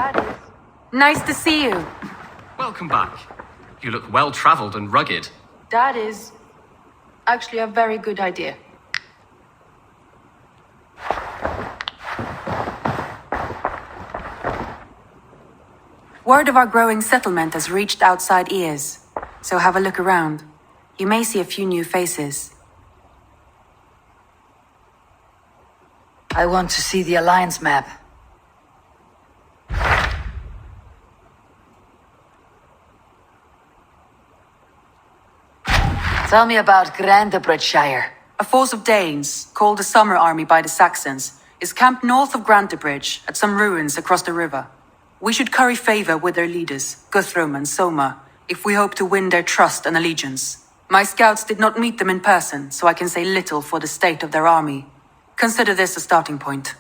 That is. Nice to see you. Welcome back. You look well-traveled and rugged. That is actually a very good idea. Word of our growing settlement has reached outside ears, so have a look around. You may see a few new faces. I want to see the Alliance map. Tell me about Grantebridgescire. A force of Danes, called the Summer Army by the Saxons, is camped north of Grantebridge at some ruins across the river. We should curry favor with their leaders, Guthrum and Soma, if we hope to win their trust and allegiance. My scouts did not meet them in person, so I can say little for the state of their army. Consider this a starting point.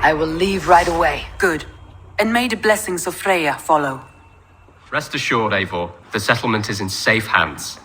I will leave right away. Good. And may the blessings of Freya follow. Rest assured, Eivor, the settlement is in safe hands.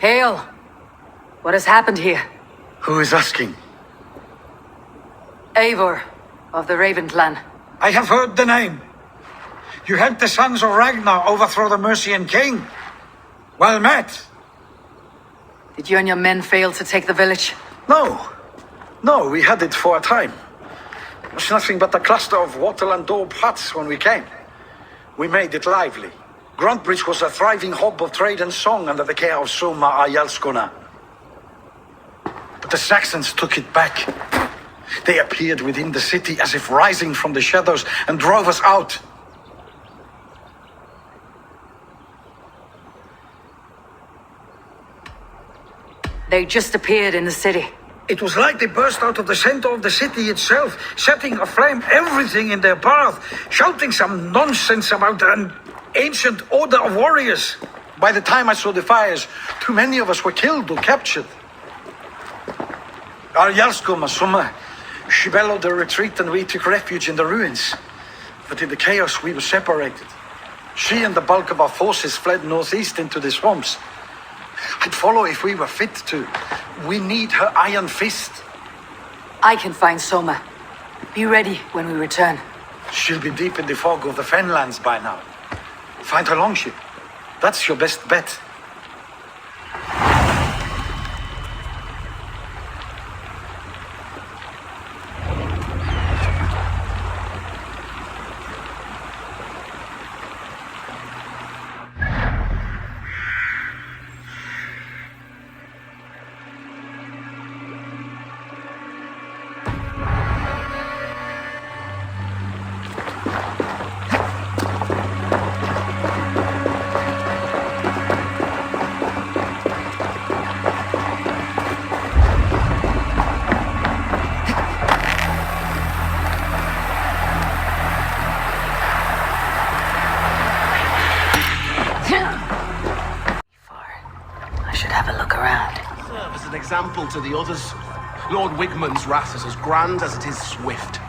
Hail! What has happened here? Who is asking? Eivor, of the Raven clan. I have heard the name. You helped the sons of Ragnar overthrow the Mercian king. Well met. Did you and your men fail to take the village? No, we had it for a time. It was nothing but a cluster of wattle and daub huts when we came. We made it lively. Grantebridge was a thriving hub of trade and song under the care of Soma Ajalskona. But the Saxons took it back. They appeared within the city as if rising from the shadows and drove us out. They just appeared in the city. It was like they burst out of the center of the city itself, setting aflame everything in their path, shouting some nonsense about an ancient order of warriors. By the time I saw the fires, too many of us were killed or captured. Our Jarlskoma, Soma, she bellowed a retreat and we took refuge in the ruins. But in the chaos we were separated. She and the bulk of our forces fled northeast into the swamps. I'd follow if we were fit to. We need her iron fist. I can find Soma. Be ready when we return. She'll be deep in the fog of the Fenlands by now. Find her longship. That's your best bet. Example to the others. Lord Wigmund's wrath is as grand as it is swift.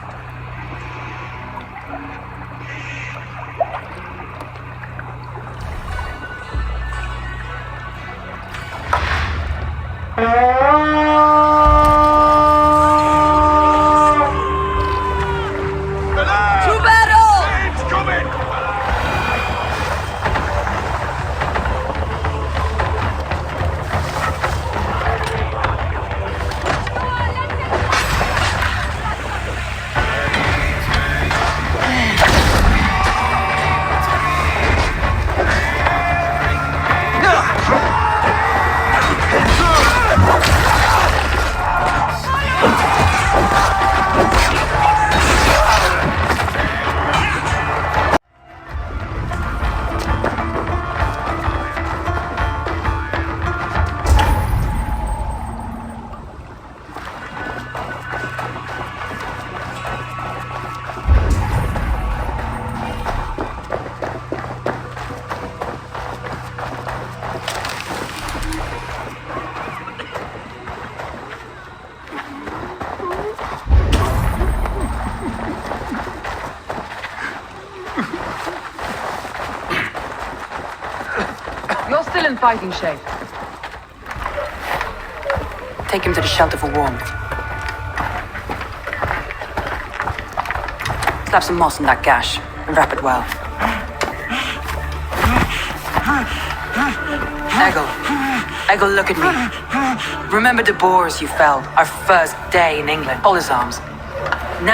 in fighting shape. Take him to the shelter for warmth. Slap some moss in that gash and wrap it well. Eggle, look at me. Remember the boars you felled our first day in England? All his arms. 9.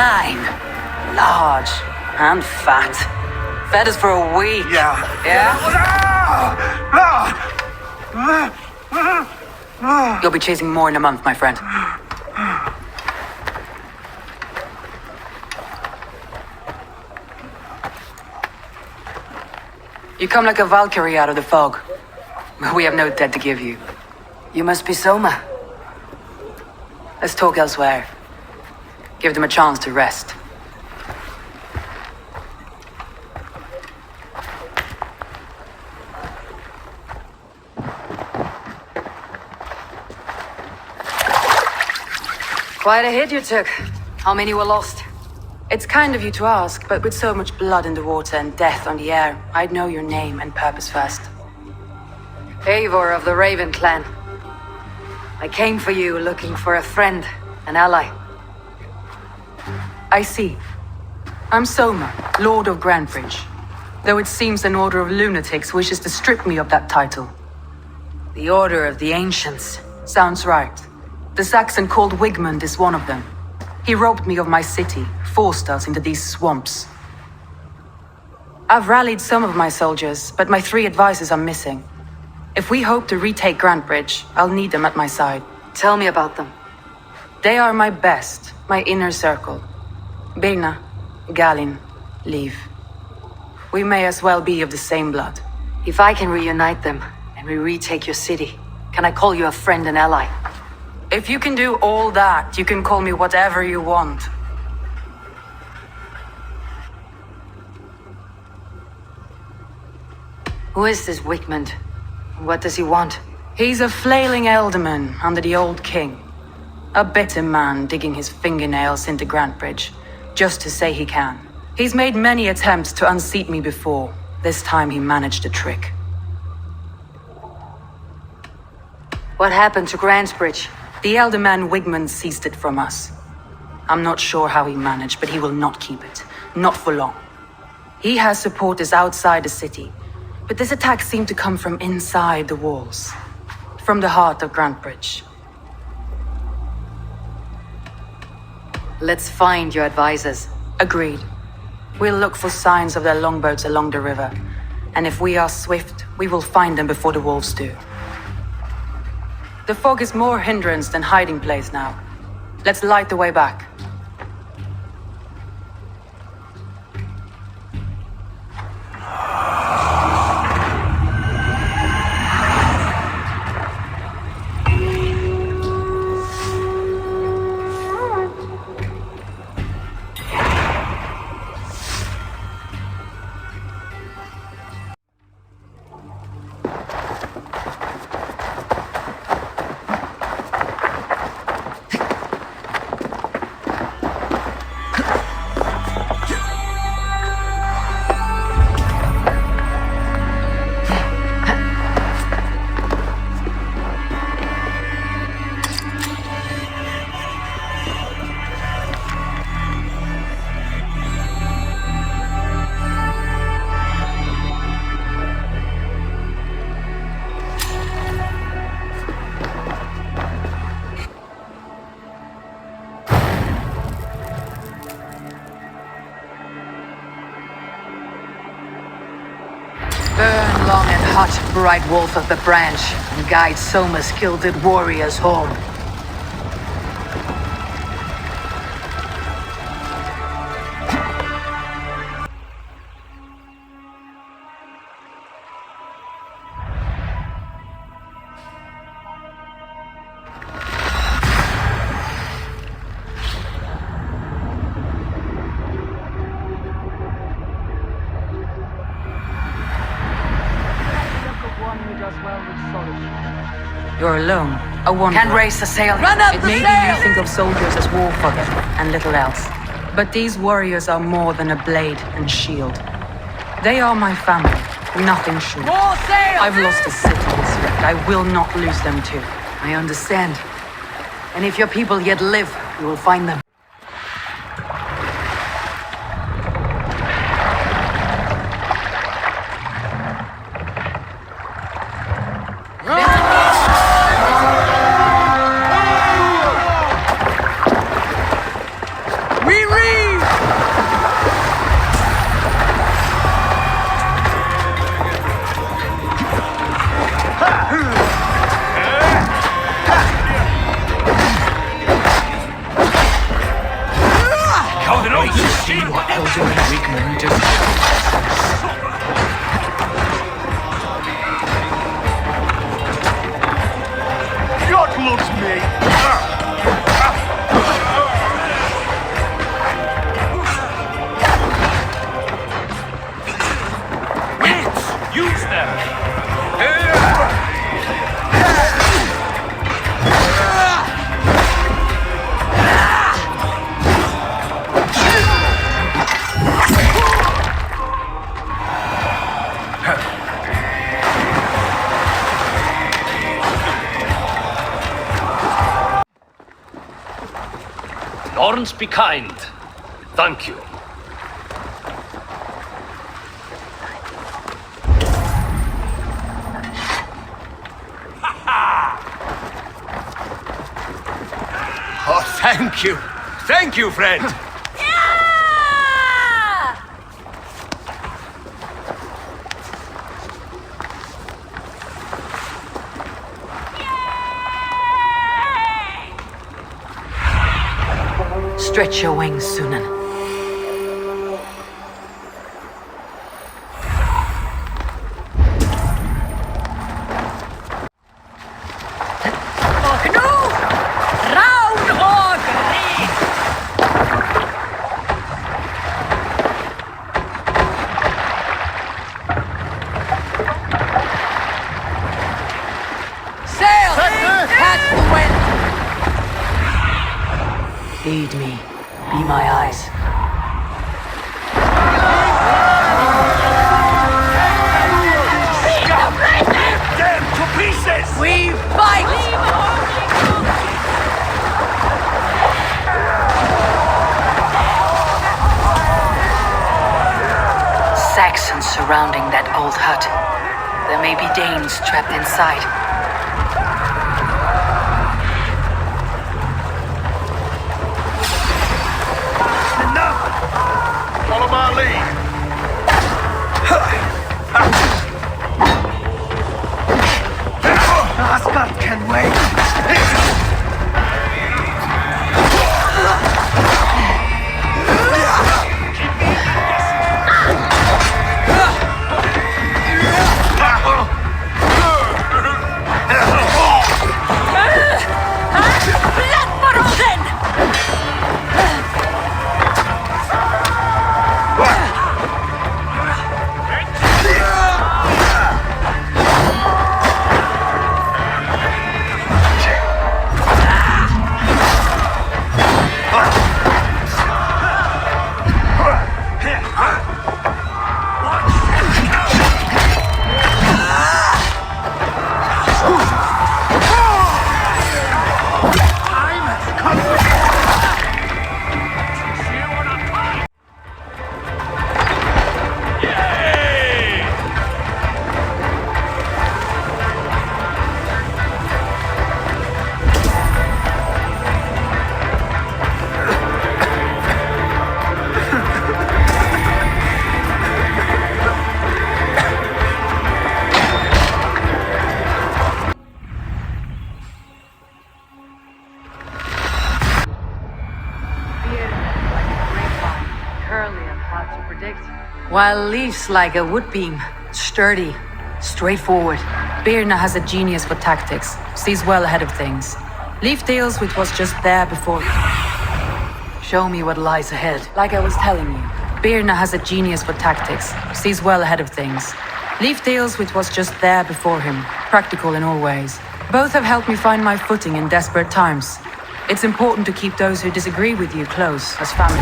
Large and fat. Fed us for a week. Yeah. You'll be chasing more in a month, my friend. You come like a Valkyrie out of the fog. We have no debt to give you. You must be Soma. Let's talk elsewhere. Give them a chance to rest. Quite a hit you took. How many were lost? It's kind of you to ask, but with so much blood in the water and death on the air, I'd know your name and purpose first. Eivor of the Raven clan. I came for you looking for a friend, an ally. I see. I'm Soma, Lord of Grantebridge. Though it seems an order of lunatics wishes to strip me of that title. The Order of the Ancients. Sounds right. The Saxon called Wigmund is one of them. He robbed me of my city, forced us into these swamps. I've rallied some of my soldiers, but my 3 advisors are missing. If we hope to retake Grantebridge, I'll need them at my side. Tell me about them. They are my best, my inner circle. Birna, Galin, Liv. We may as well be of the same blood. If I can reunite them, and we retake your city, can I call you a friend and ally? If you can do all that, you can call me whatever you want. Who is this Wigmund? What does he want? He's a flailing elderman under the old king. A bitter man digging his fingernails into Grantebridge, just to say he can. He's made many attempts to unseat me before. This time he managed a trick. What happened to Grantebridge? The elder man Wigmund seized it from us. I'm not sure how he managed, but he will not keep it. Not for long. He has supporters outside the city, but this attack seemed to come from inside the walls. From the heart of Grantebridge. Let's find your advisors. Agreed. We'll look for signs of their longboats along the river. And if we are swift, we will find them before the wolves do. The fog is more hindrance than hiding place now. Let's light the way back. Burn long and hot, bright wolf of the branch, and guide Soma's gilded warriors home. You're alone, a wanderer. Can't raise the sail. Run up the sail! It may be you think of soldiers as war fodder and little else. But these warriors are more than a blade and shield. They are my family, nothing short. More sail! I've lost a city, I will not lose them too. I understand. And if your people yet live, you will find them. Lawrence, be kind. Thank you. Oh, thank you. Thank you, friend. Stretch your wings, Sunan. Lead me. Be my eyes. Them to pieces! We fight! Saxons surrounding that old hut. There may be Danes trapped inside. Follow my lead. Asgard can wait. While Leaf's like a wood beam, sturdy, straightforward. Birna has a genius for tactics, sees well ahead of things. Leaf deals with what's just there before. Show me what lies ahead. Like I was telling you, Birna has a genius for tactics, sees well ahead of things. Leaf deals with what's just there before him, practical in all ways. Both have helped me find my footing in desperate times. It's important to keep those who disagree with you close, as family.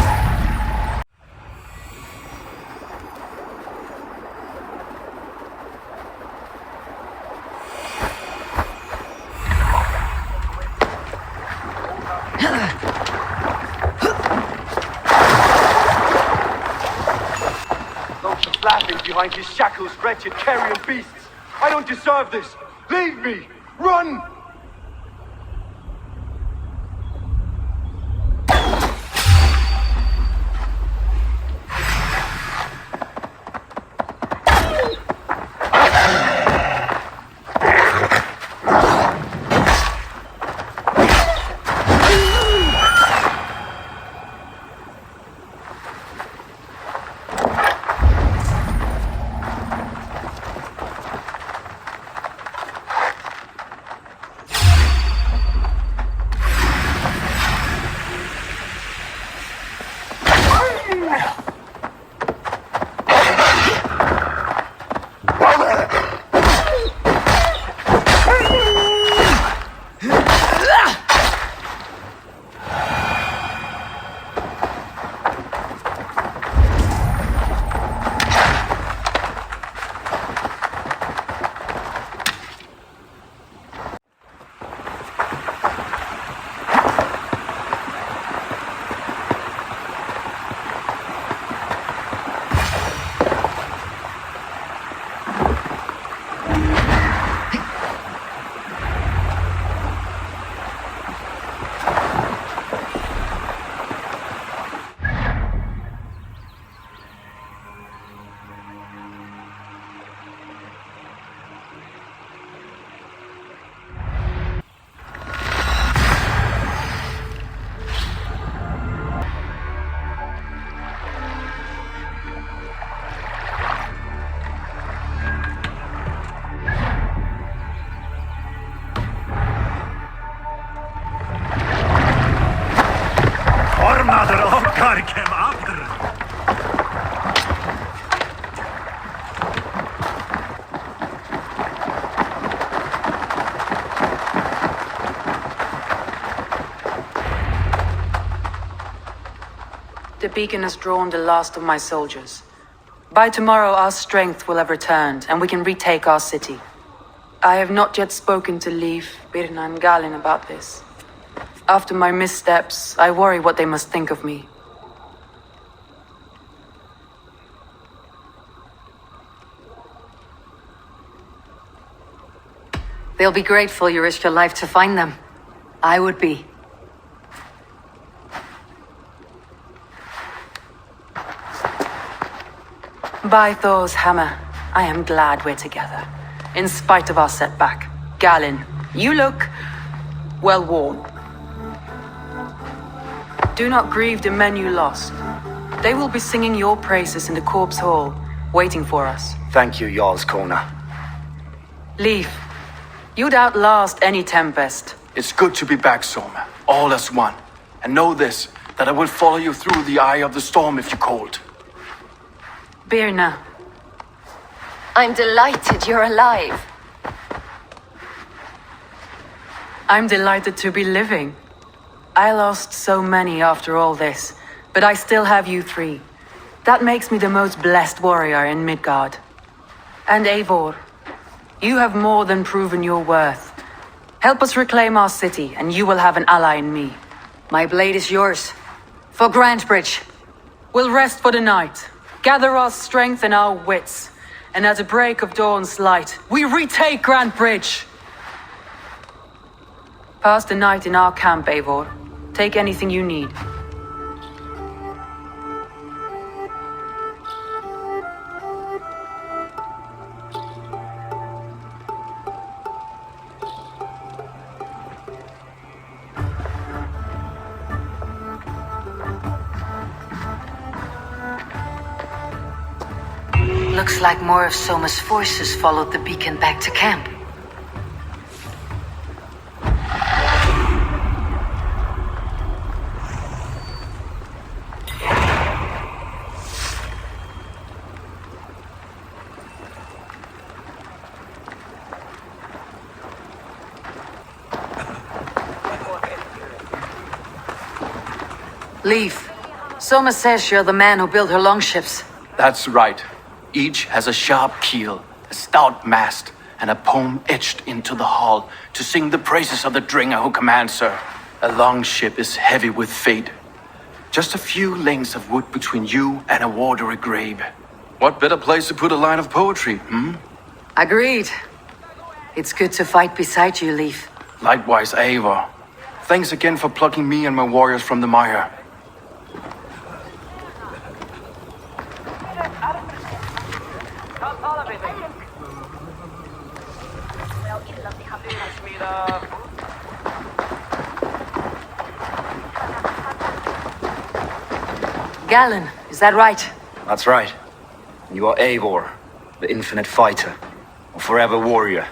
behind his shackles, wretched carrion beasts! I don't deserve this! Leave me! Run! The beacon has drawn the last of my soldiers. By tomorrow our strength will have returned, and we can retake our city. I have not yet spoken to Leif, Birna and Galin about this. After my missteps, I worry what they must think of me. They'll be grateful you risked your life to find them. I would be. By Thor's hammer, I am glad we're together. In spite of our setback. Galin, you look well worn. Do not grieve the men you lost. They will be singing your praises in the corpse hall, waiting for us. Thank you, Jarl's Kona. Leif, you'd outlast any tempest. It's good to be back, Soma. All as one. And know this, that I will follow you through the eye of the storm if you're cold. Birna. I'm delighted you're alive. I'm delighted to be living. I lost so many after all this, but I still have you three. That makes me the most blessed warrior in Midgard. And Eivor, you have more than proven your worth. Help us reclaim our city, and you will have an ally in me. My blade is yours. For Grantebridge. We'll rest for the night, gather our strength and our wits, and at the break of dawn's light, we retake Grantebridge! Pass the night in our camp, Eivor. Take anything you need. Looks like more of Soma's forces followed the beacon back to camp. Leif, Soma says you're the man who built her longships. That's right. Each has a sharp keel, a stout mast, and a poem etched into the hull to sing the praises of the Dringer who commands her. A longship is heavy with fate. Just a few lengths of wood between you and a watery grave. What better place to put a line of poetry, hmm? Agreed. It's good to fight beside you, Leaf. Likewise, Eivor. Thanks again for plucking me and my warriors from the mire. Galen, is that right? That's right. You are Eivor, the infinite fighter, a forever warrior.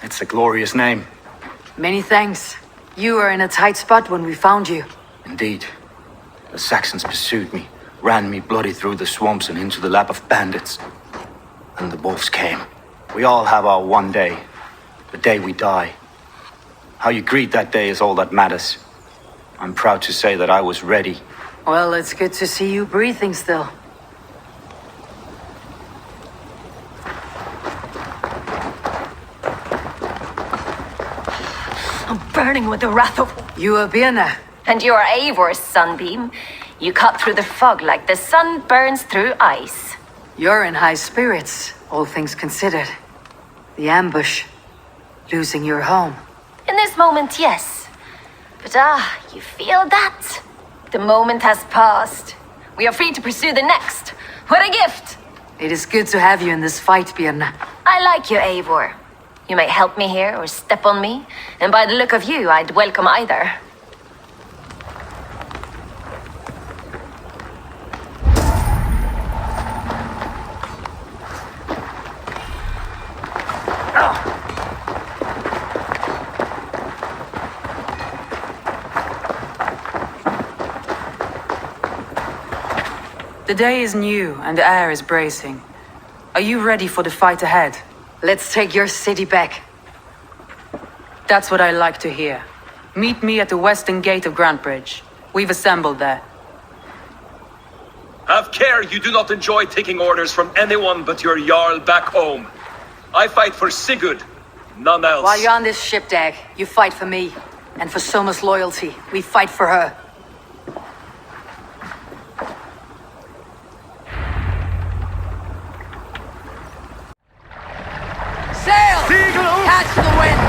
It's a glorious name. Many thanks. You were in a tight spot when we found you. Indeed. The Saxons pursued me, ran me bloody through the swamps and into the lap of bandits. And the wolves came. We all have our one day, the day we die. How you greet that day is all that matters. I'm proud to say that I was ready. Well, it's good to see you breathing still. I'm burning with the wrath of... You are Birna. And you're Eivor's sunbeam. You cut through the fog like the sun burns through ice. You're in high spirits, all things considered. The ambush. Losing your home. In this moment, yes. But you feel that? The moment has passed. We are free to pursue the next. What a gift! It is good to have you in this fight, Birna. I like you, Eivor. You may help me here or step on me, and by the look of you, I'd welcome either. The day is new and the air is bracing. Are you ready for the fight ahead? Let's take your city back. That's what I like to hear. Meet me at the western gate of Grantebridge. We've assembled there. Have care you do not enjoy taking orders from anyone but your Jarl back home. I fight for Sigurd, none else. While you're on this ship, Dag, you fight for me. And for Soma's loyalty, we fight for her. Sail! Catch the wind!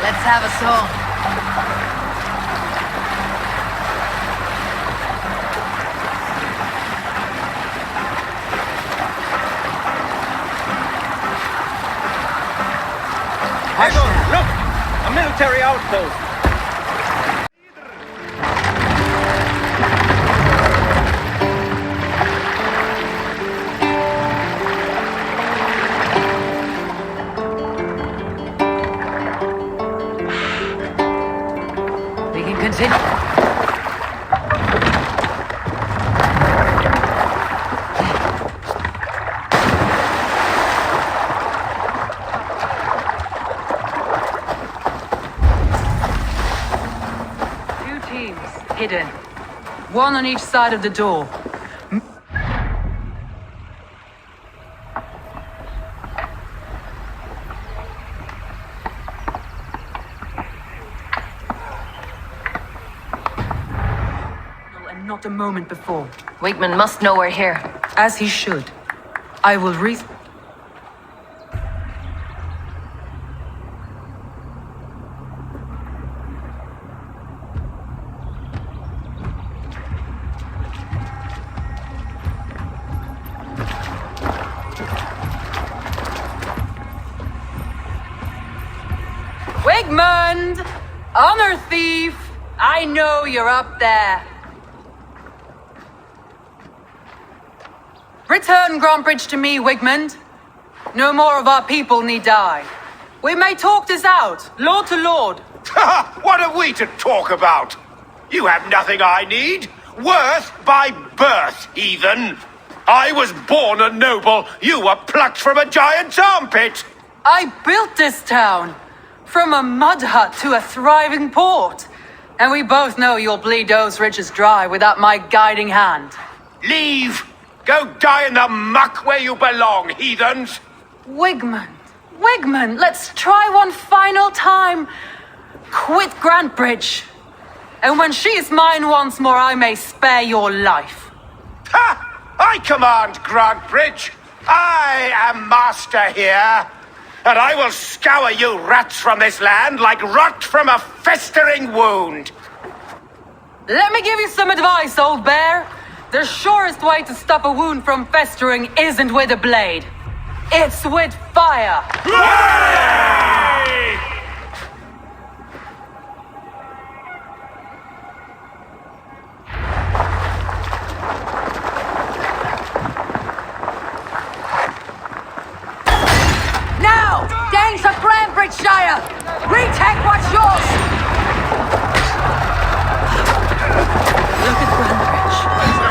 Let's have a song. Look! A military outpost! We can continue. Hidden. One on each side of the door. And not a moment before. Wigman must know we're here. As he should. I will Wigmund! Honor thief! I know you're up there. Return Grantebridge to me, Wigmund. No more of our people need die. We may talk this out, lord to lord. What are we to talk about? You have nothing I need. Worth by birth, heathen. I was born a noble. You were plucked from a giant's armpit. I built this town. From a mud hut to a thriving port. And we both know you'll bleed those riches dry without my guiding hand. Leave! Go die in the muck where you belong, heathens! Wigmund, let's try one final time. Quit Grantebridge. And when she is mine once more, I may spare your life. I command Grantebridge. I am master here. And I will scour you rats from this land like rot from a festering wound. Let me give you some advice, old bear. The surest way to stop a wound from festering isn't with a blade. It's with fire. Now! Danes of Grantebridgescire! Retake what's yours! Look at Grantebridge.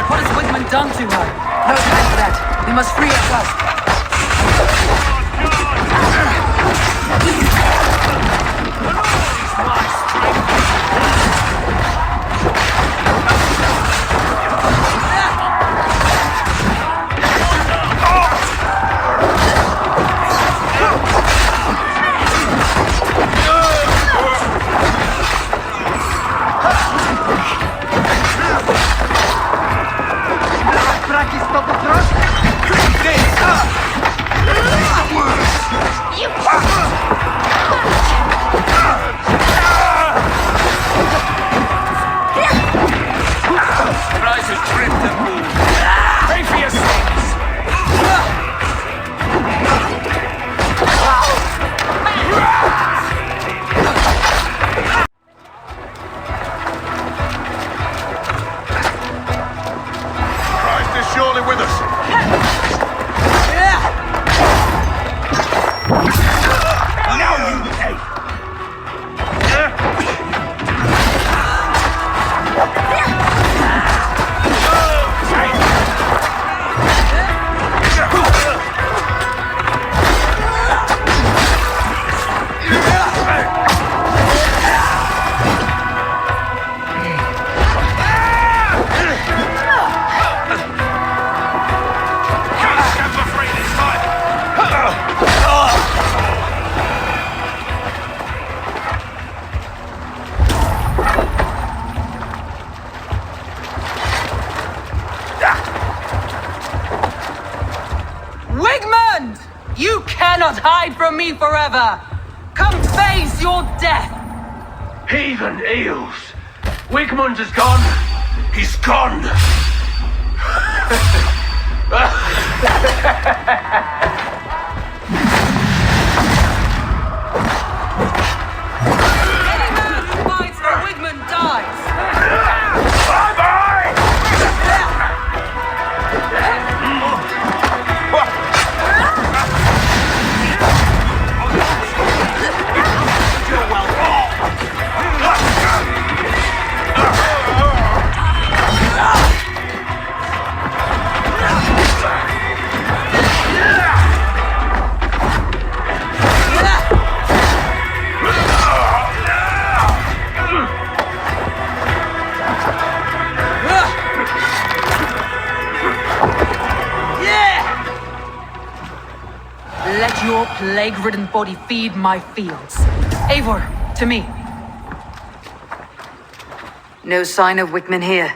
What has Wigman done to her? No time for that. We must free her first. You cannot hide from me forever! Come face your death! Heathen eels! Wigmund is gone! He's gone! Any man who fights for Wigmund dies! Bye-bye! Let your plague-ridden body feed my fields. Eivor, to me. No sign of Wigman here.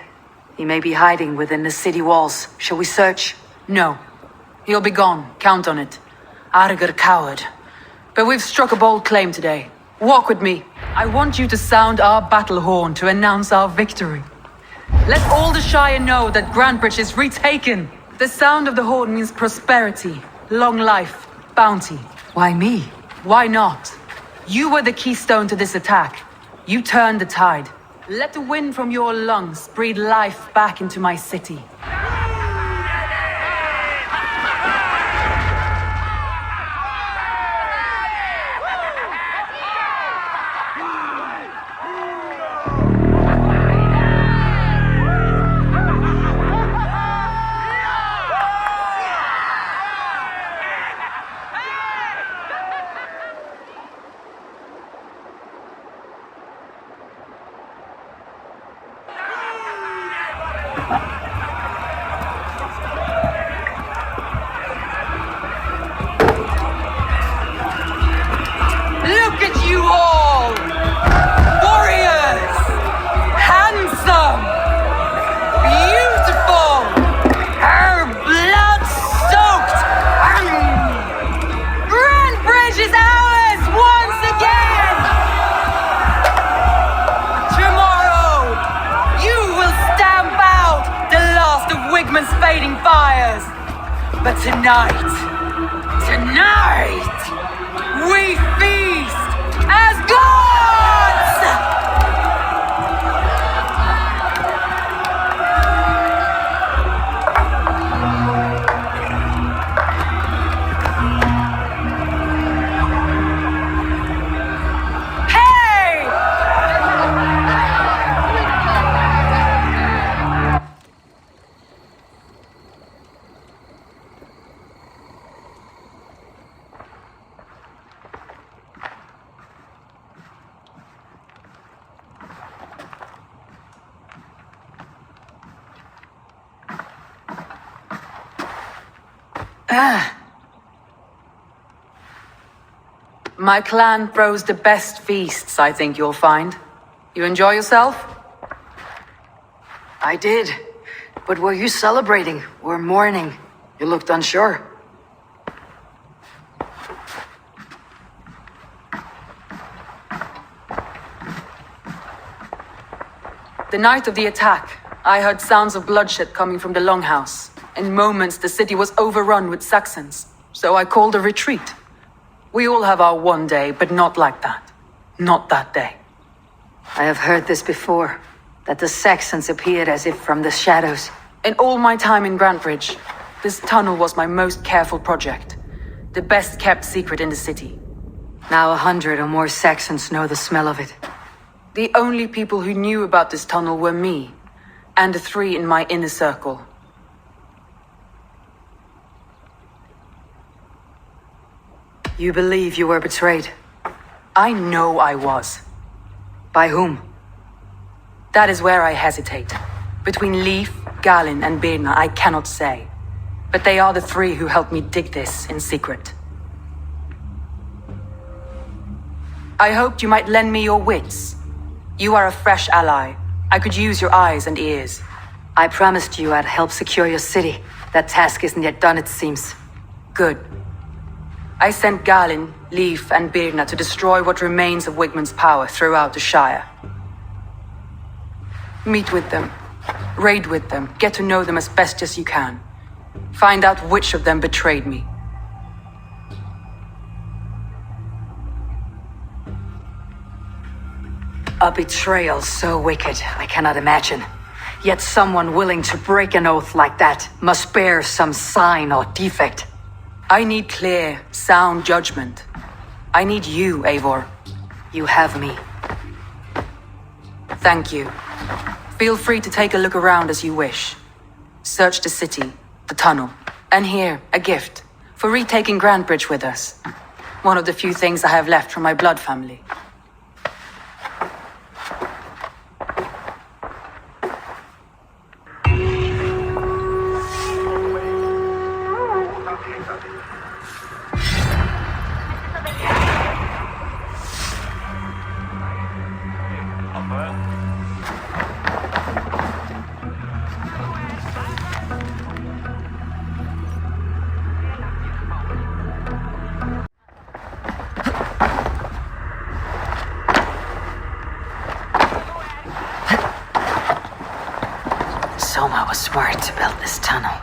He may be hiding within the city walls. Shall we search? No. He'll be gone. Count on it. Arger coward. But we've struck a bold claim today. Walk with me. I want you to sound our battle horn to announce our victory. Let all the Shire know that Grantebridge is retaken. The sound of the horn means prosperity, long life, bounty. Why me? Why not? You were the keystone to this attack. You turned the tide. Let the wind from your lungs breathe life back into my city. is ours once again! Tomorrow, you will stamp out the last of Wigman's fading fires. But tonight, we feast as gods! My clan throws the best feasts, I think you'll find. You enjoy yourself? I did. But were you celebrating or mourning? You looked unsure. The night of the attack, I heard sounds of bloodshed coming from the Longhouse. In moments, the city was overrun with Saxons, so I called a retreat. We all have our one day, but not like that. Not that day. I have heard this before, that the Saxons appeared as if from the shadows. In all my time in Grantebridge, this tunnel was my most careful project. The best kept secret in the city. Now 100 or more Saxons know the smell of it. The only people who knew about this tunnel were me, and the 3 in my inner circle. You believe you were betrayed? I know I was. By whom? That is where I hesitate. Between Leif, Galin, and Birna, I cannot say. But they are the 3 who helped me dig this in secret. I hoped you might lend me your wits. You are a fresh ally. I could use your eyes and ears. I promised you I'd help secure your city. That task isn't yet done, it seems. Good. I sent Galin, Leif, and Birna to destroy what remains of Wigman's power throughout the Shire. Meet with them. Raid with them. Get to know them as best as you can. Find out which of them betrayed me. A betrayal so wicked, I cannot imagine. Yet someone willing to break an oath like that must bear some sign or defect. I need clear, sound judgment. I need you, Eivor. You have me. Thank you. Feel free to take a look around as you wish. Search the city, the tunnel, and here, a gift, for retaking Grantebridge with us. One of the few things I have left from my blood family. Soma was smart to build this tunnel.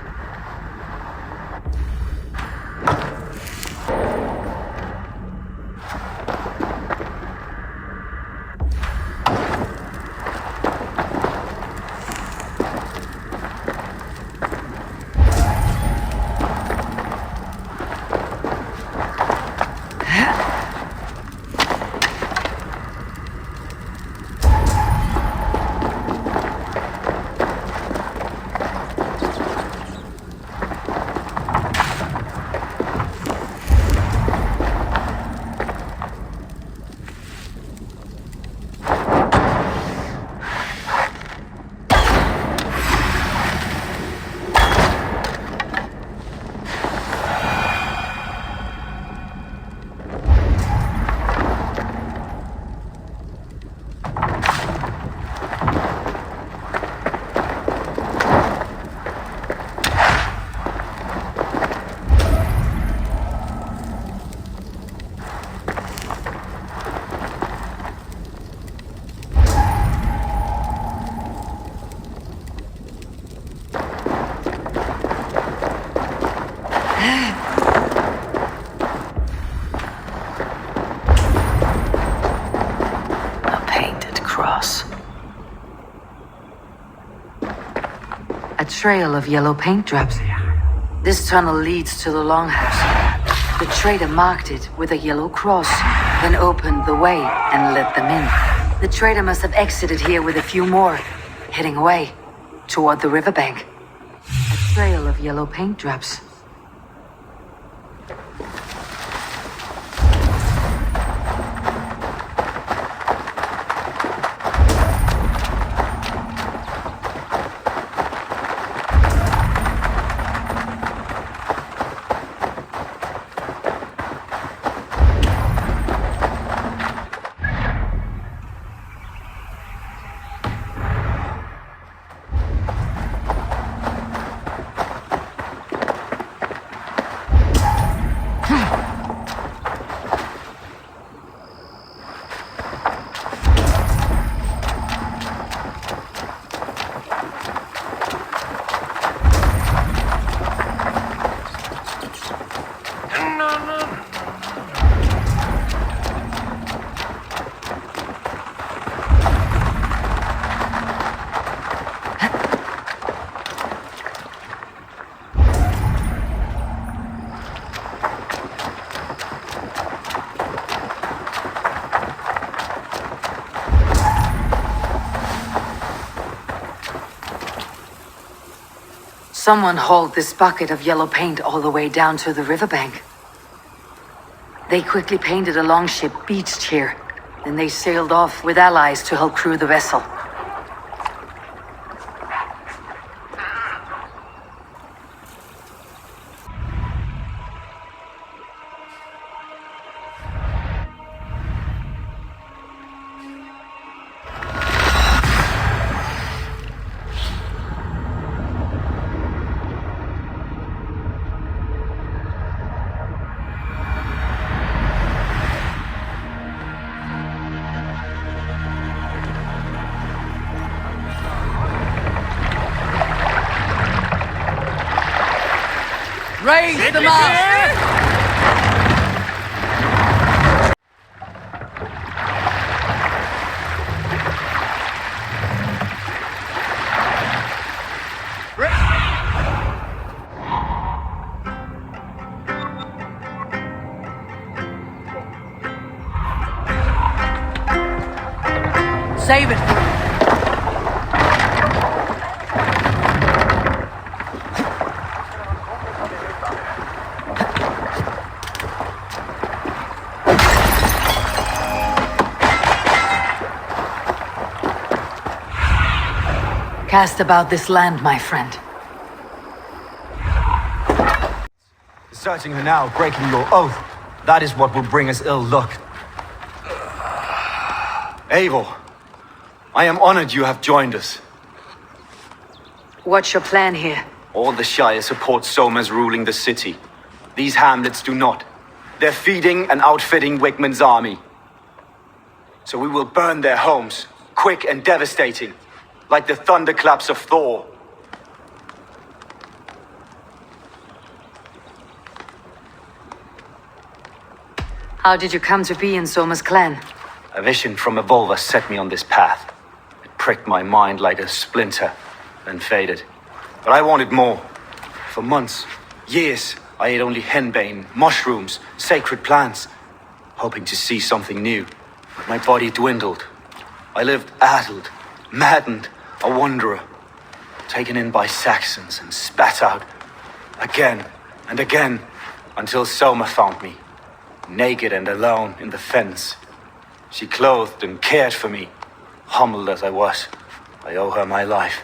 trail of yellow paint drops. This tunnel leads to the longhouse. The trader marked it with a yellow cross, then opened the way and let them in. The trader must have exited here with a few more, heading away toward the riverbank. A trail of yellow paint drops. Someone hauled this bucket of yellow paint all the way down to the riverbank. They quickly painted a longship beached here. Then they sailed off with allies to help crew the vessel. Raise the mast! Save it! Cast about this land, my friend. Deserting her now, breaking your oath. That is what will bring us ill luck. Eivor, I am honored you have joined us. What's your plan here? All the Shire support Soma's ruling the city. These hamlets do not. They're feeding and outfitting Wigmund's army. So we will burn their homes, quick and devastating, like the thunderclaps of Thor. How did you come to be in Soma's clan? A vision from Evolva set me on this path. It pricked my mind like a splinter, then faded. But I wanted more. For months, years, I ate only henbane, mushrooms, sacred plants, hoping to see something new. But my body dwindled. I lived addled, maddened, a wanderer, taken in by Saxons and spat out again and again until Soma found me, naked and alone in the Fens. She clothed and cared for me, humbled as I was. I owe her my life.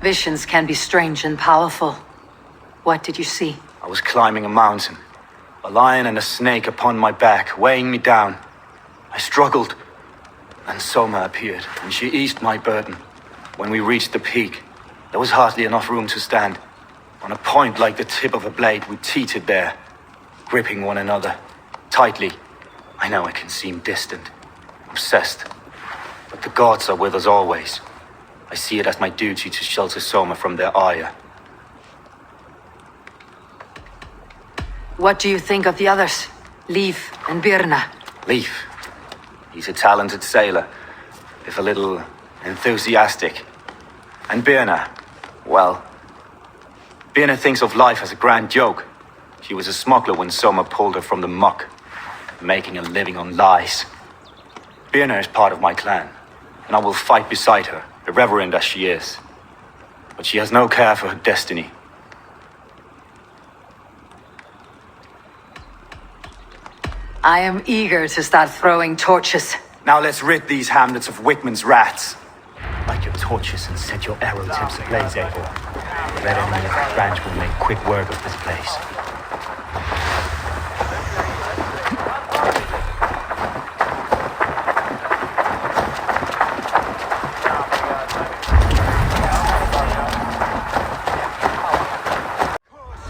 Visions can be strange and powerful. What did you see? I was climbing a mountain. A lion and a snake upon my back, weighing me down. I struggled, and Soma appeared, and she eased my burden. When we reached the peak, there was hardly enough room to stand. On a point like the tip of a blade, we teetered there, gripping one another tightly. I know it can seem distant, obsessed, but the gods are with us always. I see it as my duty to shelter Soma from their ire. What do you think of the others? Leif and Birna? Leif. He's a talented sailor, if a little enthusiastic. And Birna, well, Birna thinks of life as a grand joke. She was a smuggler when Soma pulled her from the muck, making a living on lies. Birna is part of my clan, and I will fight beside her, irreverent as she is. But she has no care for her destiny. I am eager to start throwing torches. Now let's rid these hamlets of Wickman's rats. Light your torches and set your arrow tips ablaze, Eivor. The red enemy of the branch will make quick work of this place.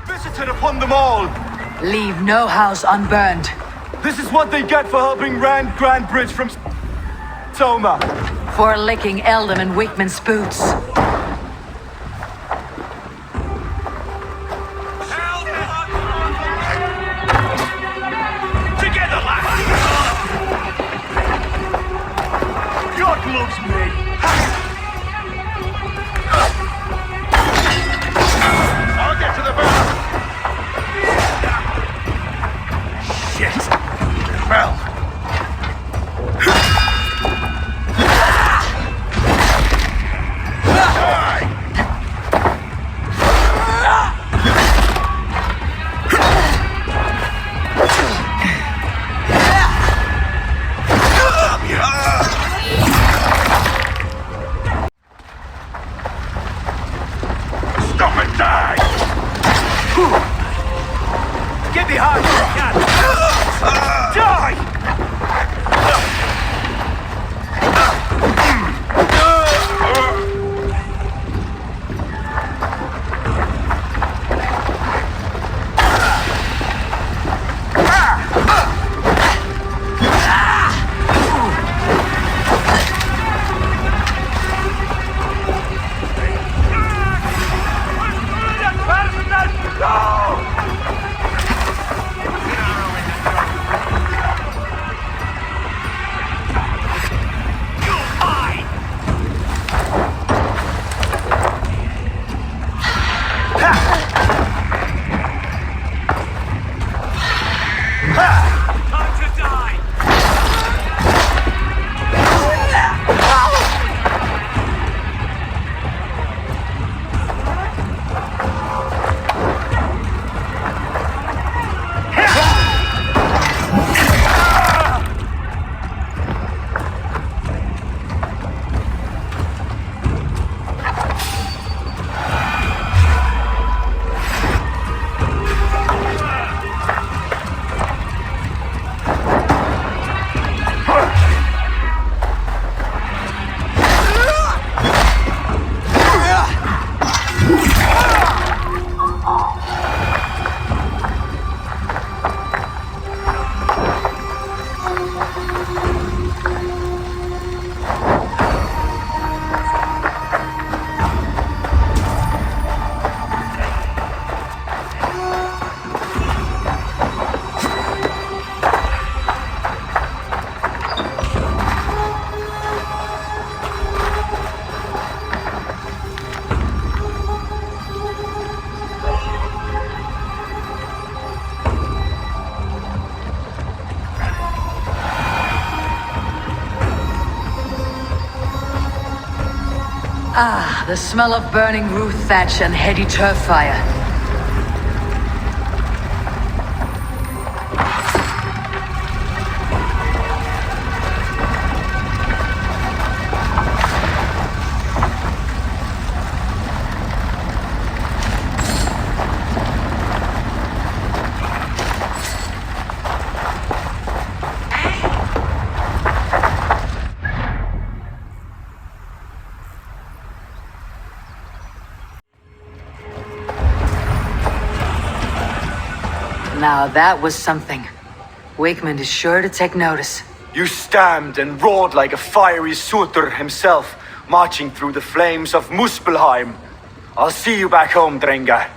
Visited upon them all! Leave no house unburned. This is what they get for helping Rand Grantebridge from Soma. For licking Eldam and Wickman's boots. Together, lads! God loves me! I'll get to the boat! Shit! Well... Stop and die! Get behind me, cat! Die! Ah, the smell of burning roof thatch and heady turf fire. Now that was something. Wickman is sure to take notice. You stamped and roared like a fiery Surtur himself, marching through the flames of Muspelheim. I'll see you back home, Drenga.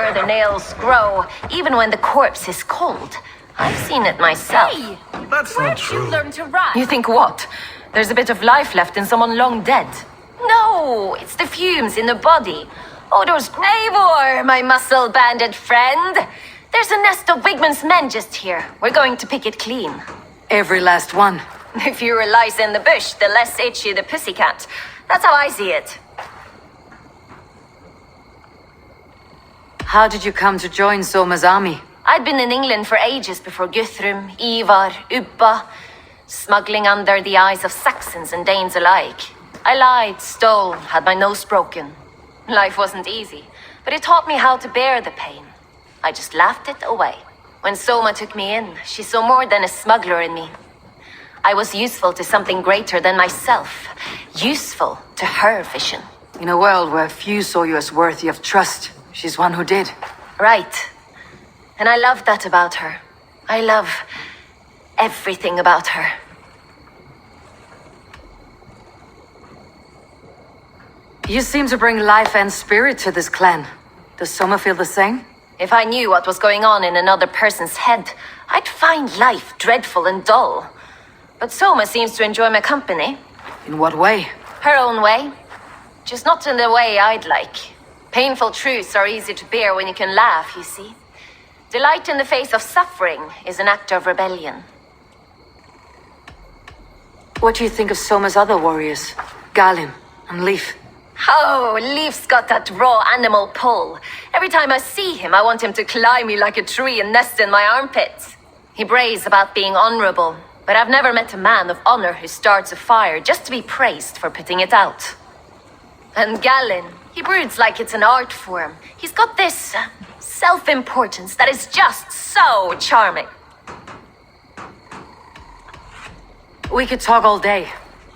where the nails grow, even when the corpse is cold. I've seen it myself. Hey! That's Where'd not true. you learn to ride? You think what? There's a bit of life left in someone long dead. No, it's the fumes in the body. Oh, those Eivor, my muscle-banded friend. There's a nest of Wigman's men just here. We're going to pick it clean. Every last one. The fewer lice in the bush, the less itchy the pussycat. That's how I see it. How did you come to join Soma's army? I'd been in England for ages before Guthrum, Ivar, Ubba, smuggling under the eyes of Saxons and Danes alike. I lied, stole, had my nose broken. Life wasn't easy, but it taught me how to bear the pain. I just laughed it away. When Soma took me in, she saw more than a smuggler in me. I was useful to something greater than myself. Useful to her vision. In a world where few saw you as worthy of trust, she's one who did. Right. And I love that about her. I love everything about her. You seem to bring life and spirit to this clan. Does Soma feel the same? If I knew what was going on in another person's head, I'd find life dreadful and dull. But Soma seems to enjoy my company. In what way? Her own way. Just not in the way I'd like. Painful truths are easy to bear when you can laugh, you see. Delight in the face of suffering is an act of rebellion. What do you think of Soma's other warriors? Galin and Leif? Oh, Leif's got that raw animal pull. Every time I see him, I want him to climb me like a tree and nest in my armpits. He brays about being honorable, but I've never met a man of honor who starts a fire just to be praised for putting it out. And Galin, he broods like it's an art form. He's got this self-importance that is just so charming. We could talk all day,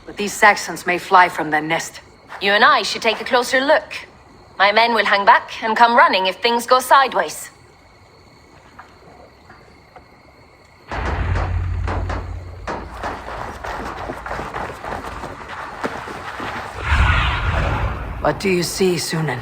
but these Saxons may fly from their nest. You and I should take a closer look. My men will hang back and come running if things go sideways. What do you see, Sunan?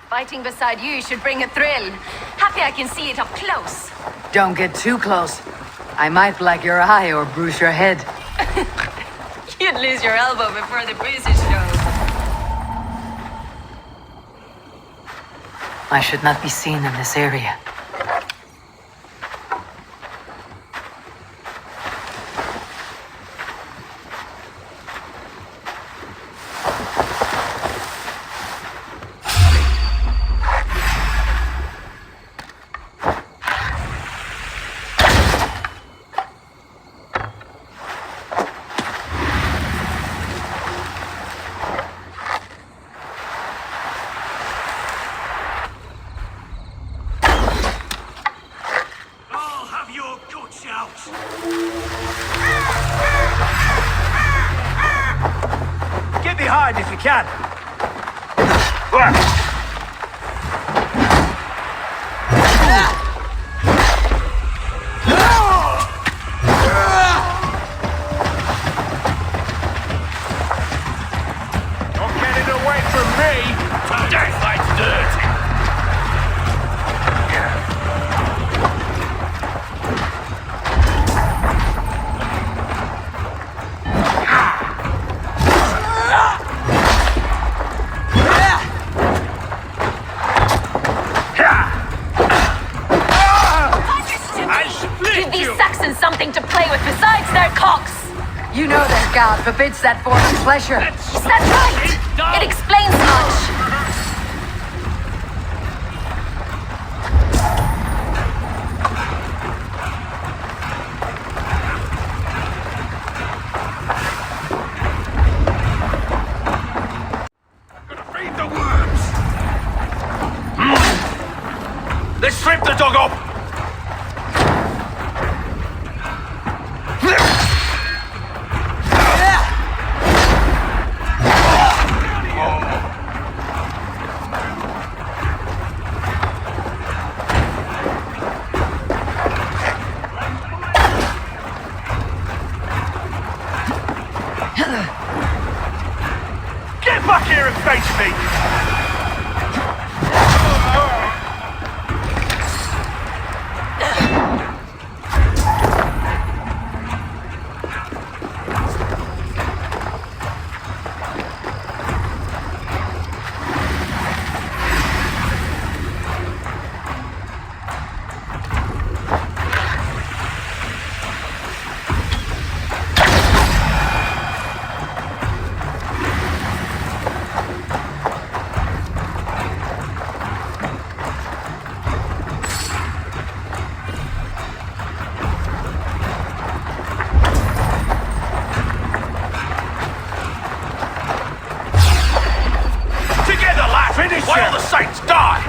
Fighting beside you should bring a thrill. Happy I can see it up close. Don't get too close. I might black your eye or bruise your head. You'd lose your elbow before the bruises show. I should not be seen in this area. Get behind if you can. Not getting away from me. Death like dirt. Give these Saxons something to play with besides their cocks! You know that God forbids that form of pleasure. Is that right? It explains much. Feed the worms. Let's strip the dog up. here and face me! While the saints die!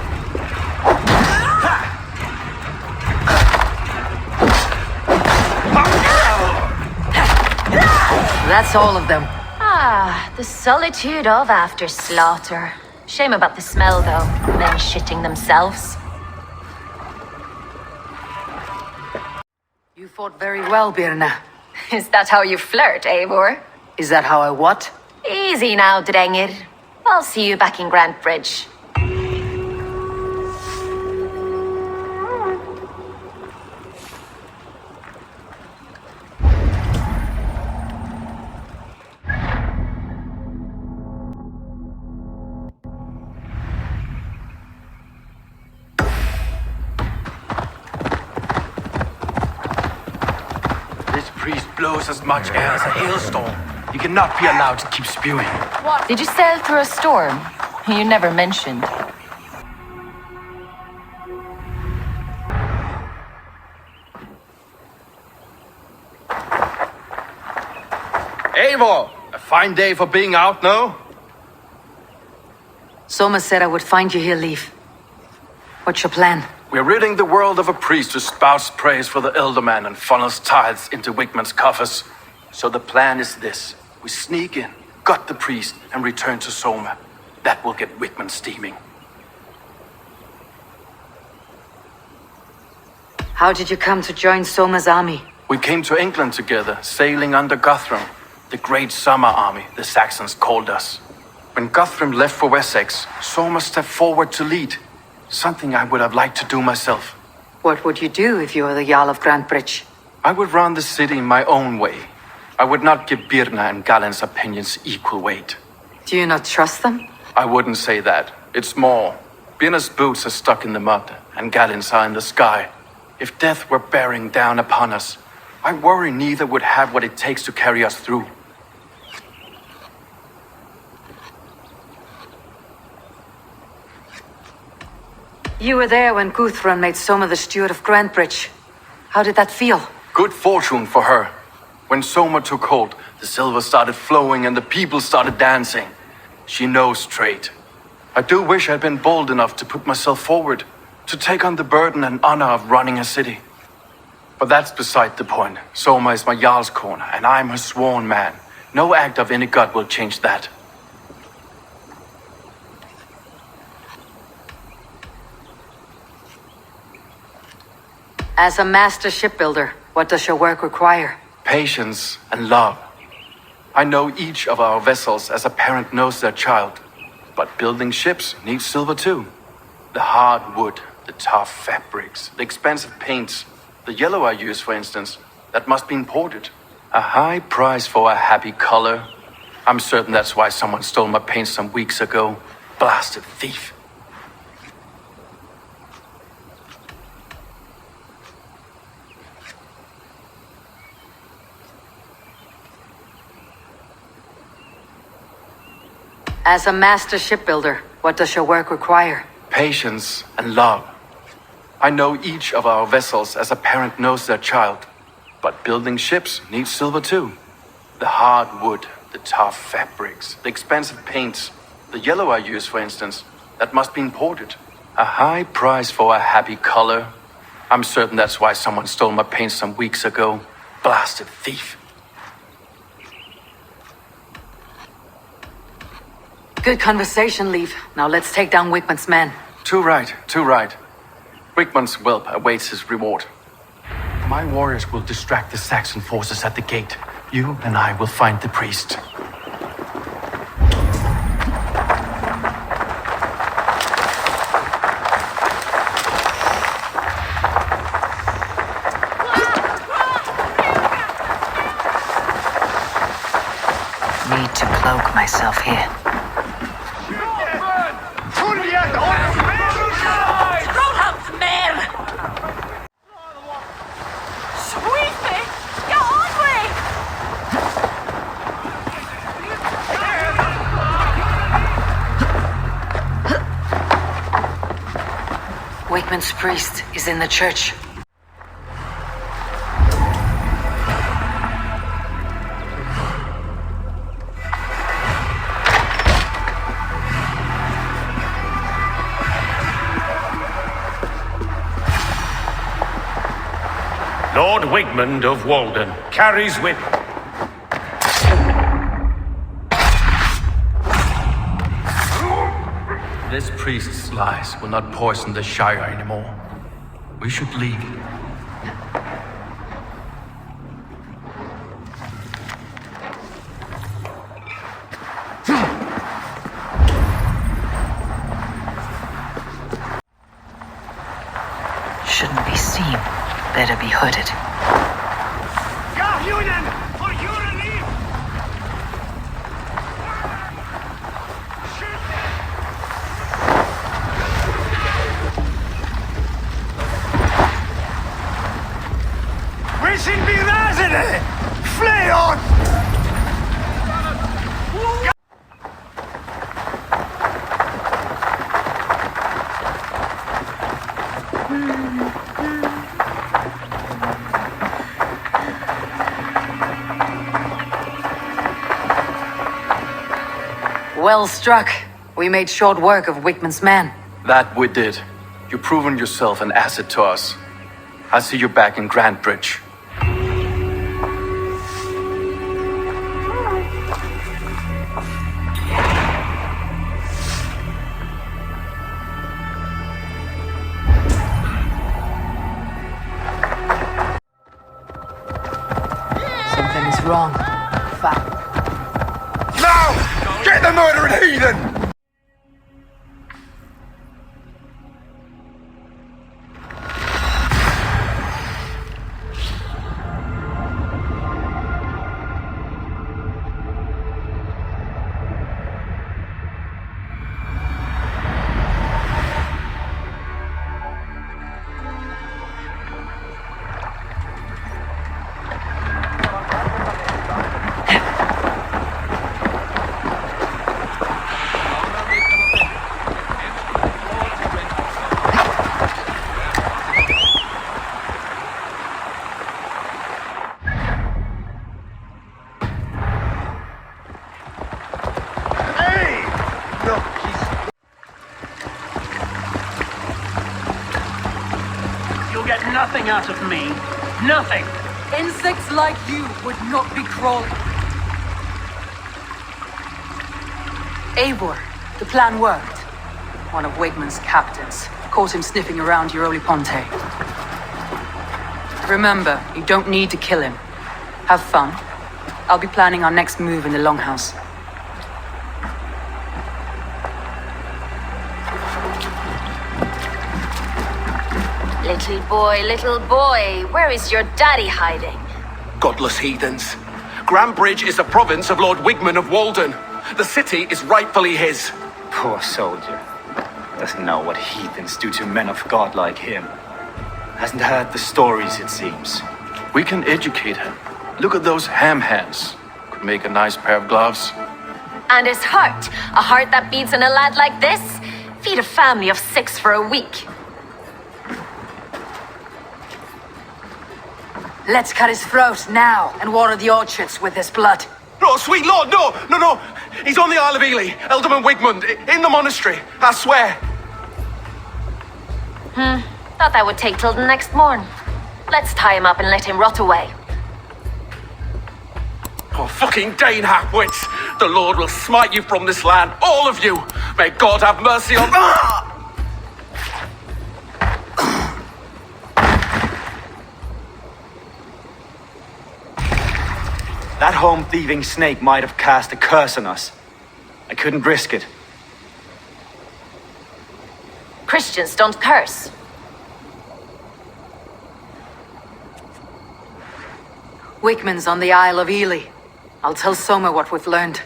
That's all of them. Ah, the solitude of after slaughter. Shame about the smell, though. Men shitting themselves. You fought very well, Birna. Is that how you flirt, Eivor? Is that how I what? Easy now, Drengir. I'll see you back in Grantebridge. This priest blows as much air as a hailstorm. You cannot be allowed to keep spewing. What? Did you sail through a storm? You never mentioned. Eivor! A fine day for being out, no? Soma said I would find you here, Leif. What's your plan? We're ridding the world of a priest who spouts praise for the Elderman and funnels tithes into Wigman's coffers. So the plan is this. We sneak in, gut the priest, and return to Soma. That will get Wigman steaming. How did you come to join Soma's army? We came to England together, sailing under Guthrum. The Great Summer Army, the Saxons called us. When Guthrum left for Wessex, Soma stepped forward to lead. Something I would have liked to do myself. What would you do if you were the Jarl of Grantebridge? I would run the city my own way. I would not give Birna and Galen's opinions equal weight. Do you not trust them? I wouldn't say that. It's more. Birna's boots are stuck in the mud, and Galen's are in the sky. If death were bearing down upon us, I worry neither would have what it takes to carry us through. You were there when Guthrum made Soma the steward of Grantebridge. How did that feel? Good fortune for her. When Soma took hold, the silver started flowing and the people started dancing. She knows trade. I do wish I'd been bold enough to put myself forward, to take on the burden and honor of running a city. But that's beside the point. Soma is my Jarl's corner, and I'm her sworn man. No act of any god will change that. As a master shipbuilder, what does your work require? Patience and love. I know each of our vessels as a parent knows their child. But building ships needs silver too. The hard wood, the tough fabrics, the expensive paints, the yellow I use, for instance, that must be imported. A high price for a happy color. I'm certain that's why someone stole my paint some weeks ago. Blasted thief. As a master shipbuilder, what does your work require? Patience and love. I know each of our vessels as a parent knows their child. But building ships needs silver too. The hard wood, the tough fabrics, the expensive paints, the yellow I use, for instance, that must be imported. A high price for a happy color. I'm certain that's why someone stole my paint some weeks ago. Blasted thief. Good conversation, Leif. Now let's take down Wigman's men. Too right, too right. Wigman's whelp awaits his reward. My warriors will distract the Saxon forces at the gate. You and I will find the priest. cloak myself here. Wakeman's priest is in the church. Lord Wigmund of Walden carries with... This priest's lies will not poison the Shire anymore. We should leave. Shouldn't be seen. Better be hooded. Well struck. We made short work of Wickman's men. That we did. You've proven yourself an asset to us. I'll see you back in Grantebridge. Something is wrong. Now! Get the murdering heathen! Nothing out of me. Nothing. Insects like you would not be crawling. Eivor, the plan worked. One of Wigman's captains caught him sniffing around Uroli Ponte. Remember, you don't need to kill him. Have fun. I'll be planning our next move in the Longhouse. Little boy, where is your daddy hiding? Godless heathens. Grantebridge is a province of Lord Wigmund of Walden. The city is rightfully his. Poor soldier. Doesn't know what heathens do to men of God like him. Hasn't heard the stories, it seems. We can educate him. Look at those ham hands. Could make a nice pair of gloves. And his heart. A heart that beats in a lad like this? Feed a family of 6 for a week. Let's cut his throat now and water the orchards with his blood. No, sweet lord, no! He's on the Isle of Ely, Ealdorman Wigmund, in the monastery, I swear. Thought that would take till the next morn. Let's tie him up and let him rot away. Oh, fucking Dane halfwits! The Lord will smite you from this land, all of you! May God have mercy on... That home-thieving snake might have cast a curse on us. I couldn't risk it. Christians don't curse. Wickman's on the Isle of Ely. I'll tell Soma what we've learned.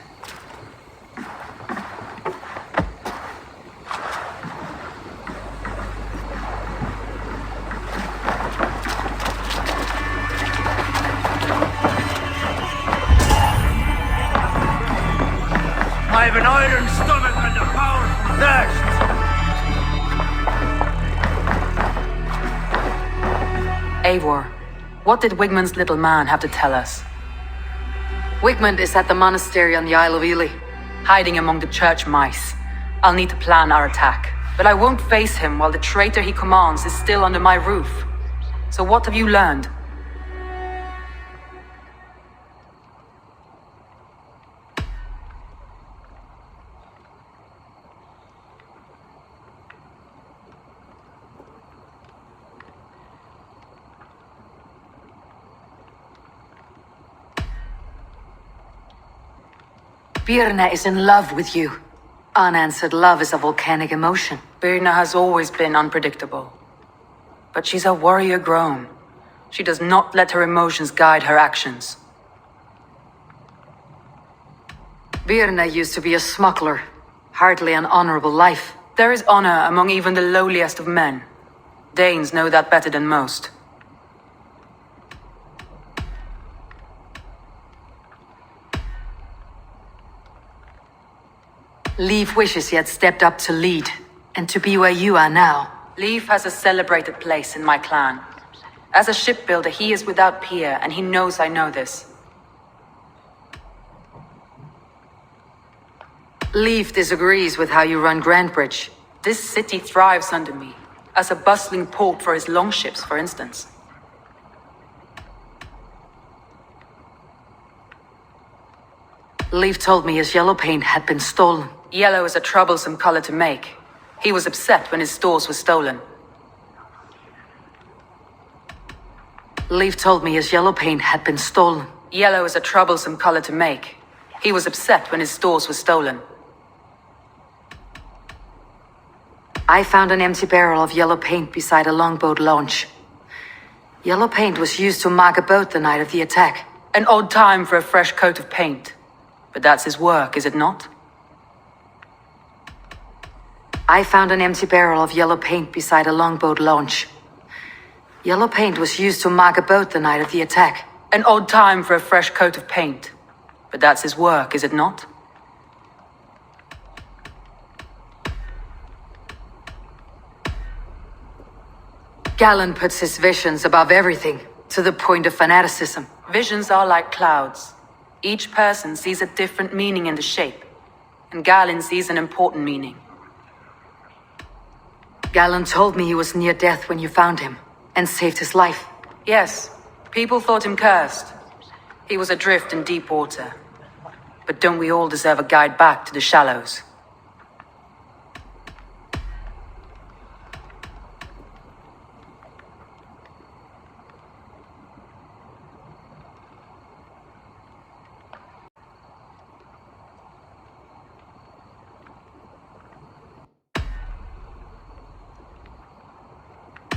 I have an iron stomach and a powerful thirst. Eivor, what did Wigmund's little man have to tell us? Wigmund is at the monastery on the Isle of Ely. Hiding among the church mice. I'll need to plan our attack. But I won't face him while the traitor he commands is still under my roof. So what have you learned? Birna is in love with you. Unanswered love is a volcanic emotion. Birna has always been unpredictable. But she's a warrior grown. She does not let her emotions guide her actions. Birna used to be a smuggler. Hardly an honorable life. There is honor among even the lowliest of men. Danes know that better than most. Leif wishes he had stepped up to lead, and to be where you are now. Leif has a celebrated place in my clan. As a shipbuilder, he is without peer, and he knows I know this. Leif disagrees with how you run Grantebridge. This city thrives under me, as a bustling port for his longships, for instance. Leif told me his yellow paint had been stolen. Yellow is a troublesome color to make. He was upset when his stores were stolen. Leif told me his yellow paint had been stolen. Yellow is a troublesome color to make. He was upset when his stores were stolen. I found an empty barrel of yellow paint beside a longboat launch. Yellow paint was used to mark a boat the night of the attack. An odd time for a fresh coat of paint. But that's his work, is it not? I found an empty barrel of yellow paint beside a longboat launch. Yellow paint was used to mark a boat the night of the attack. An odd time for a fresh coat of paint. But that's his work, is it not? Galen puts his visions above everything, to the point of fanaticism. Visions are like clouds. Each person sees a different meaning in the shape, and Galen sees an important meaning. Galen told me he was near death when you found him, and saved his life. Yes, people thought him cursed. He was adrift in deep water. But don't we all deserve a guide back to the shallows?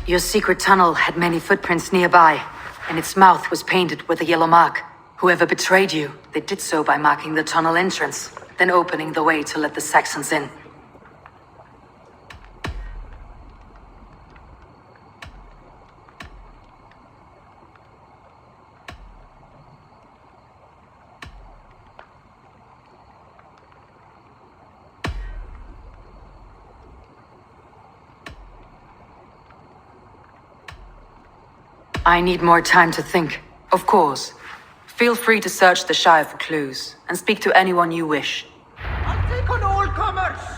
Your secret tunnel had many footprints nearby, and its mouth was painted with a yellow mark. Whoever betrayed you, they did so by marking the tunnel entrance, then opening the way to let the Saxons in. I need more time to think. Of course. Feel free to search the Shire for clues, and speak to anyone you wish. I'll take on all comers!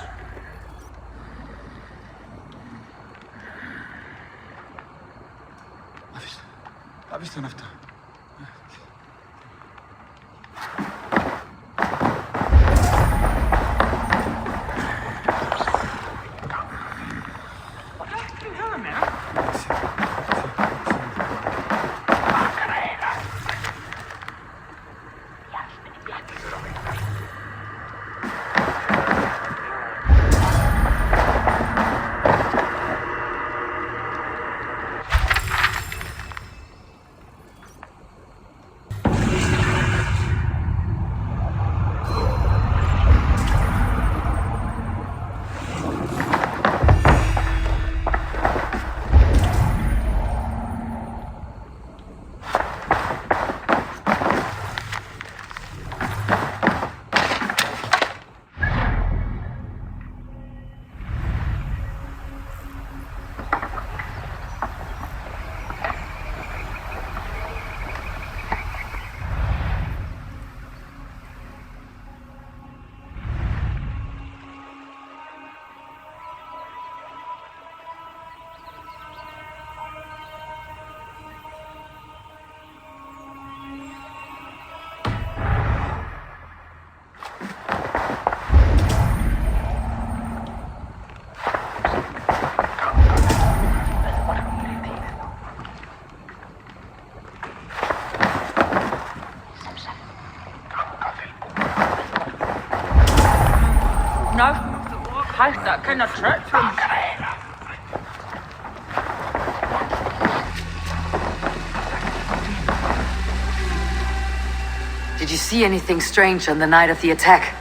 Did you see anything strange on the night of the attack?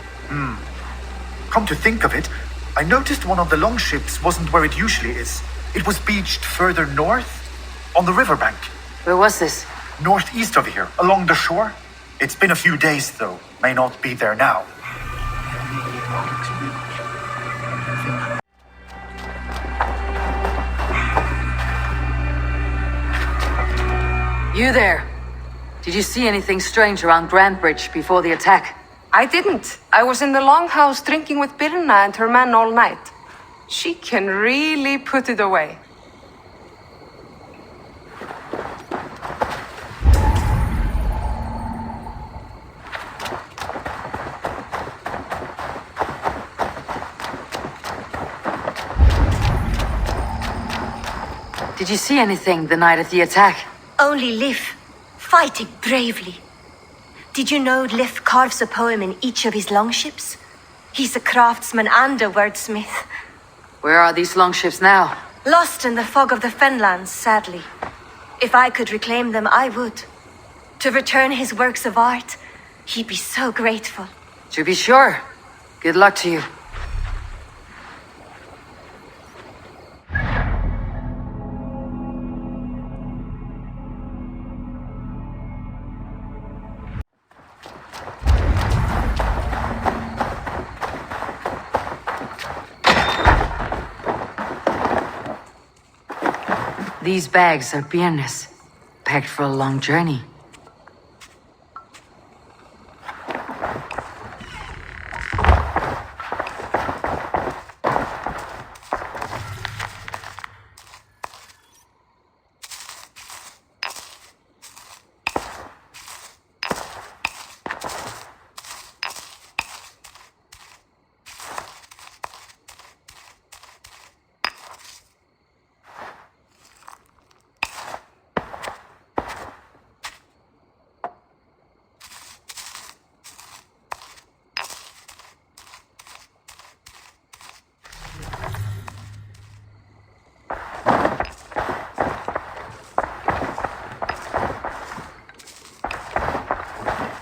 Come to think of it, I noticed one of the longships wasn't where it usually is. It was beached further north, on the riverbank. Where was this? Northeast of here, along the shore. It's been a few days, though. May not be there now. You there? Did you see anything strange around Grantebridge before the attack? I didn't. I was in the longhouse drinking with Birna and her man all night. She can really put it away. Did you see anything the night of the attack? Only Liv, fighting bravely. Did you know Liv carves a poem in each of his longships? He's a craftsman and a wordsmith. Where are these longships now? Lost in the fog of the Fenlands, sadly. If I could reclaim them, I would. To return his works of art, he'd be so grateful. To be sure. Good luck to you. These bags are Birna's, packed for a long journey.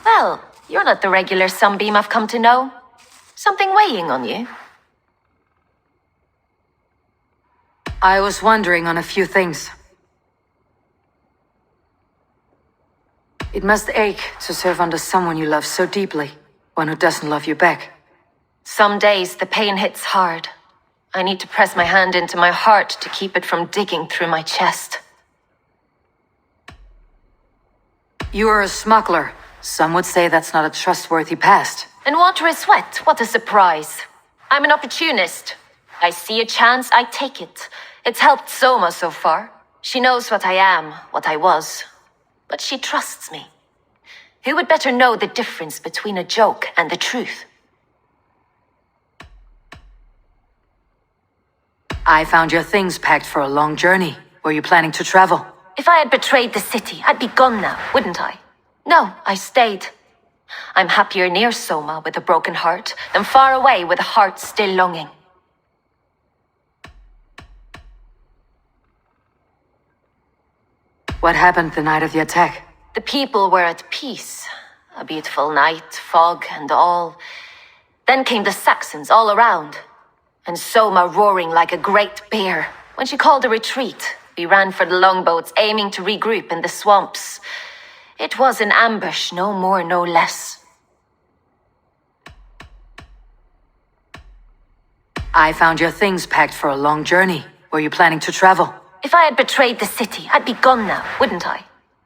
Well, you're not the regular sunbeam I've come to know. Something weighing on you? I was wondering on a few things. It must ache to serve under someone you love so deeply, one who doesn't love you back. Some days the pain hits hard. I need to press my hand into my heart to keep it from digging through my chest. You are a smuggler. Some would say that's not a trustworthy past. And water is wet, what a surprise. I'm an opportunist. I see a chance, I take it. It's helped Soma so far. She knows what I am, what I was. But she trusts me. Who would better know the difference between a joke and the truth? I found your things packed for a long journey. Were you planning to travel? If I had betrayed the city, I'd be gone now, wouldn't I? No, I stayed. I'm happier near Soma with a broken heart than far away with a heart still longing. What happened the night of the attack? The people were at peace. A beautiful night, fog and all. Then came the Saxons all around. And Soma roaring like a great bear. When she called a retreat, we ran for the longboats, aiming to regroup in the swamps. It was an ambush, no more, no less. I found your things packed for a long journey. Were you planning to travel? If I had betrayed the city, I'd be gone now, wouldn't I?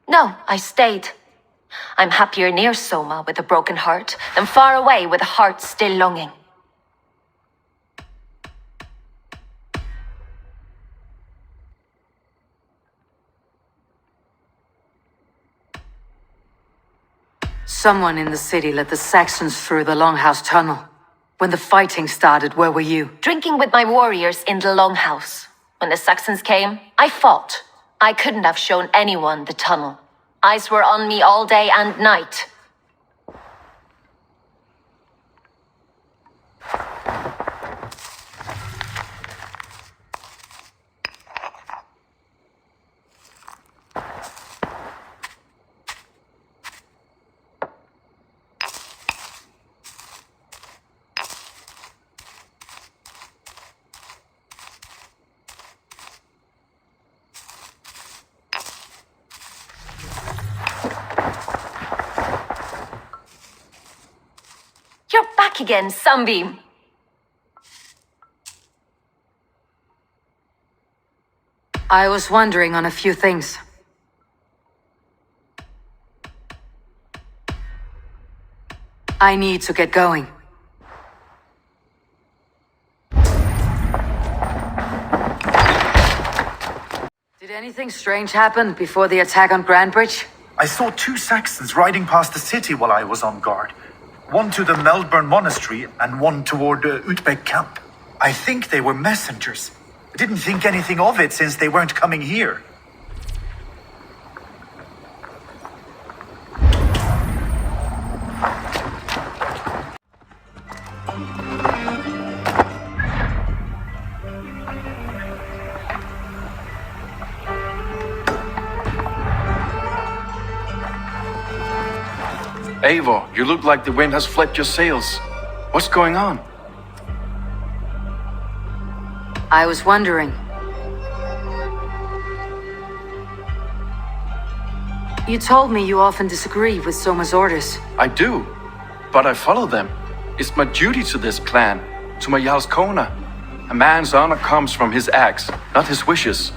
No, I stayed. I'm happier near Soma with a broken heart than far away with a heart still longing. Someone in the city let the Saxons through the Longhouse tunnel. When the fighting started, where were you? Drinking with my warriors in the Longhouse. When the Saxons came, I fought. I couldn't have shown anyone the tunnel. Eyes were on me all day and night. back again, Sunbeam. I was wondering on a few things. I need to get going. Did anything strange happen before the attack on Grantebridge? I saw 2 Saxons riding past the city while I was on guard. One to the Melbourne Monastery and one toward Utbeck camp. I think they were messengers. I didn't think anything of it since they weren't coming here. Eivor, you look like the wind has flipped your sails. What's going on? I was wondering. You told me you often disagree with Soma's orders. I do, but I follow them. It's my duty to this clan, to my Jarl's Kona. A man's honor comes from his acts, not his wishes.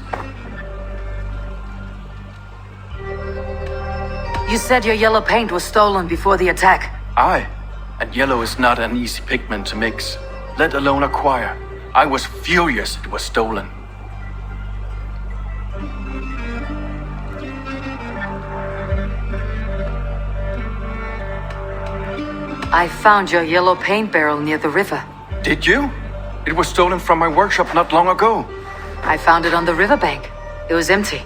You said your yellow paint was stolen before the attack. Aye, and yellow is not an easy pigment to mix, let alone acquire. I was furious it was stolen. I found your yellow paint barrel near the river. Did you? It was stolen from my workshop not long ago. I found it on the riverbank. It was empty.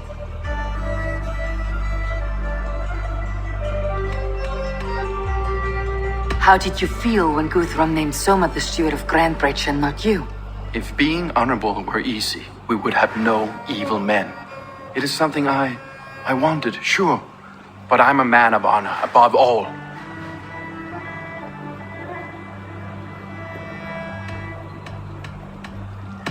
How did you feel when Guthrum named Soma the steward of Grantebridge and not you? If being honorable were easy, we would have no evil men. It is something I wanted, sure. But I'm a man of honor, above all.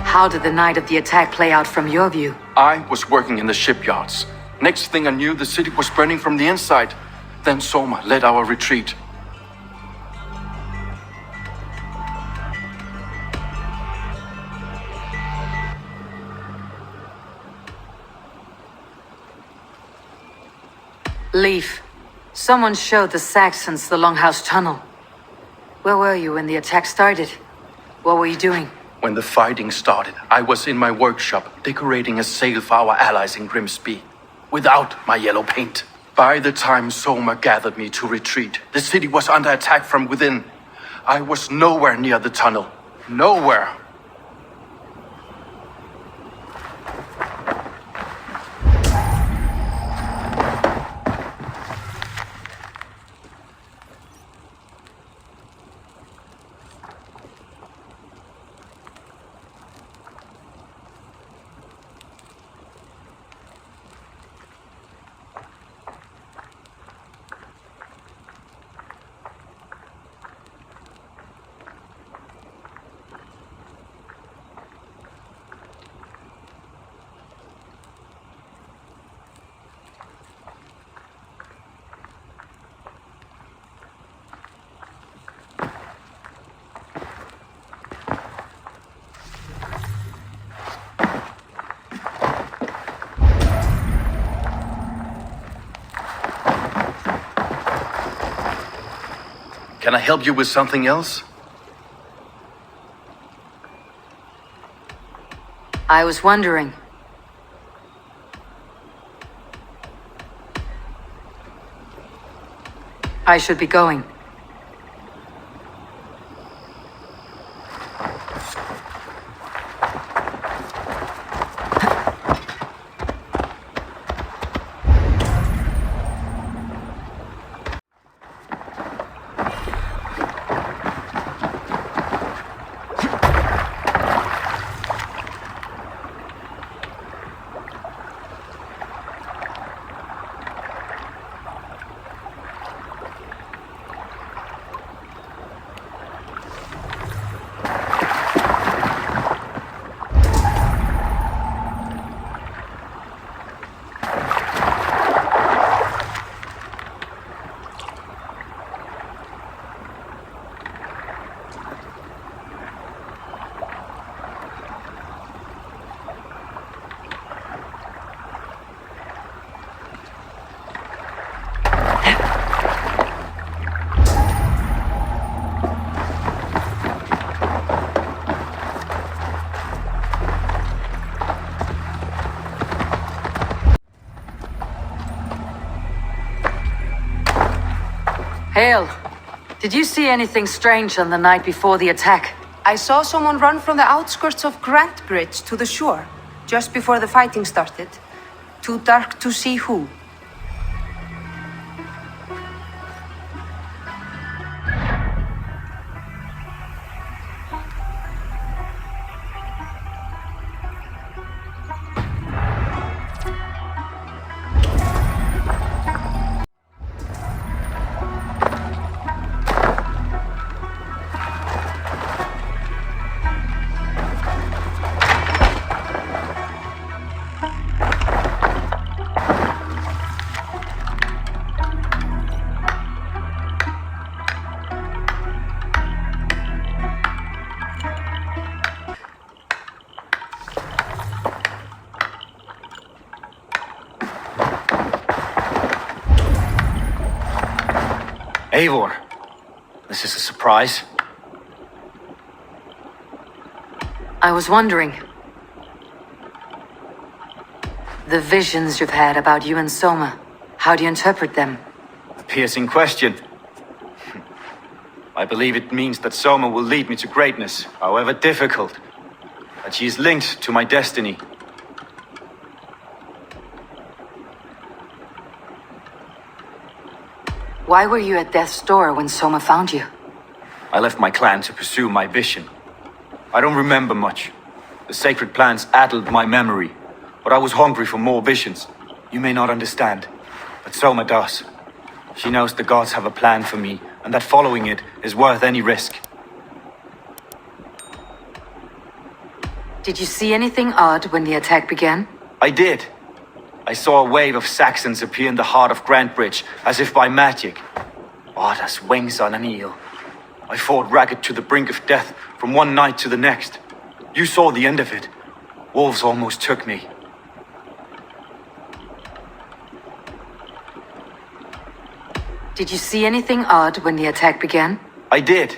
How did the night of the attack play out from your view? I was working in the shipyards. Next thing I knew, the city was burning from the inside. Then Soma led our retreat. Leaf. Someone showed the Saxons the Longhouse Tunnel. Where were you when the attack started? What were you doing? When the fighting started, I was in my workshop decorating a sail for our allies in Grimsby, without my yellow paint. By the time Soma gathered me to retreat, the city was under attack from within. I was nowhere near the tunnel. Nowhere. Can I help you with something else? I was wondering. I should be going. Hail. Did you see anything strange on the night before the attack? I saw someone run from the outskirts of Grantebridge to the shore, just before the fighting started. Too dark to see who. Eivor, this is a surprise. I was wondering. The visions you've had about you and Soma, how do you interpret them? A piercing question. I believe it means that Soma will lead me to greatness, however difficult. That she is linked to my destiny. Why were you at death's door when Soma found you? I left my clan to pursue my vision. I don't remember much. The sacred plants addled my memory, but I was hungry for more visions. You may not understand, but Soma does. She knows the gods have a plan for me, and that following it is worth any risk. Did you see anything odd when the attack began? I did. I saw a wave of Saxons appear in the heart of Grantebridge, as if by magic. Odd as wings on an eel. I fought ragged to the brink of death from one night to the next. You saw the end of it. Wolves almost took me. Did you see anything odd when the attack began? I did.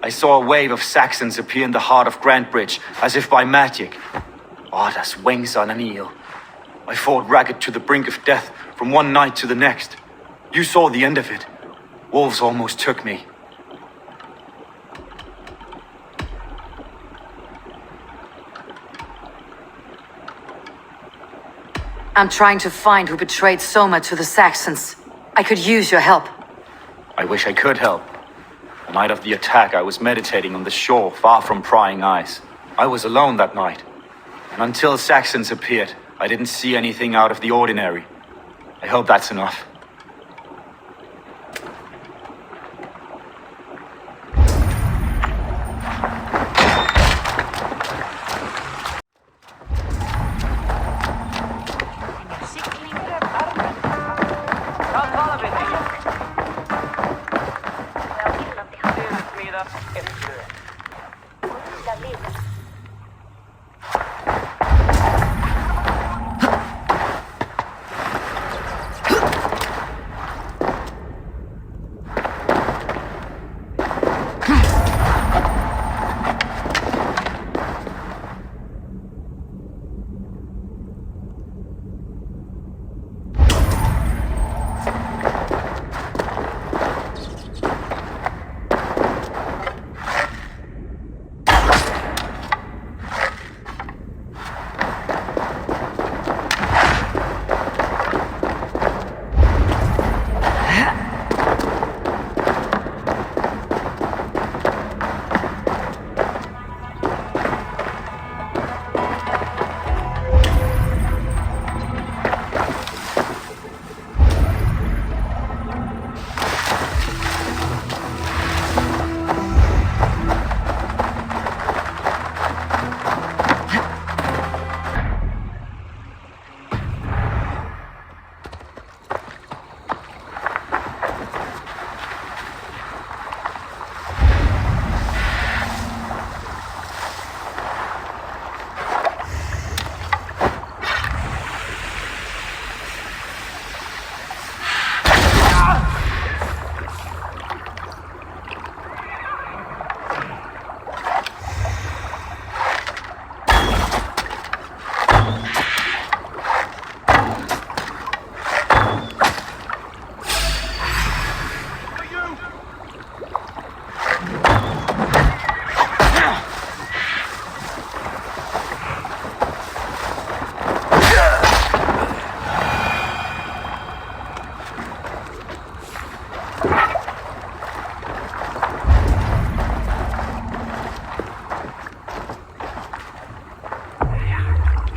I saw a wave of Saxons appear in the heart of Grantebridge, as if by magic. Odd as wings on an eel. I fought ragged to the brink of death from one night to the next. You saw the end of it. Wolves almost took me. I'm trying to find who betrayed Soma to the Saxons. I could use your help. I wish I could help. The night of the attack, I was meditating on the shore, far from prying eyes. I was alone that night. And until Saxons appeared, I didn't see anything out of the ordinary. I hope that's enough.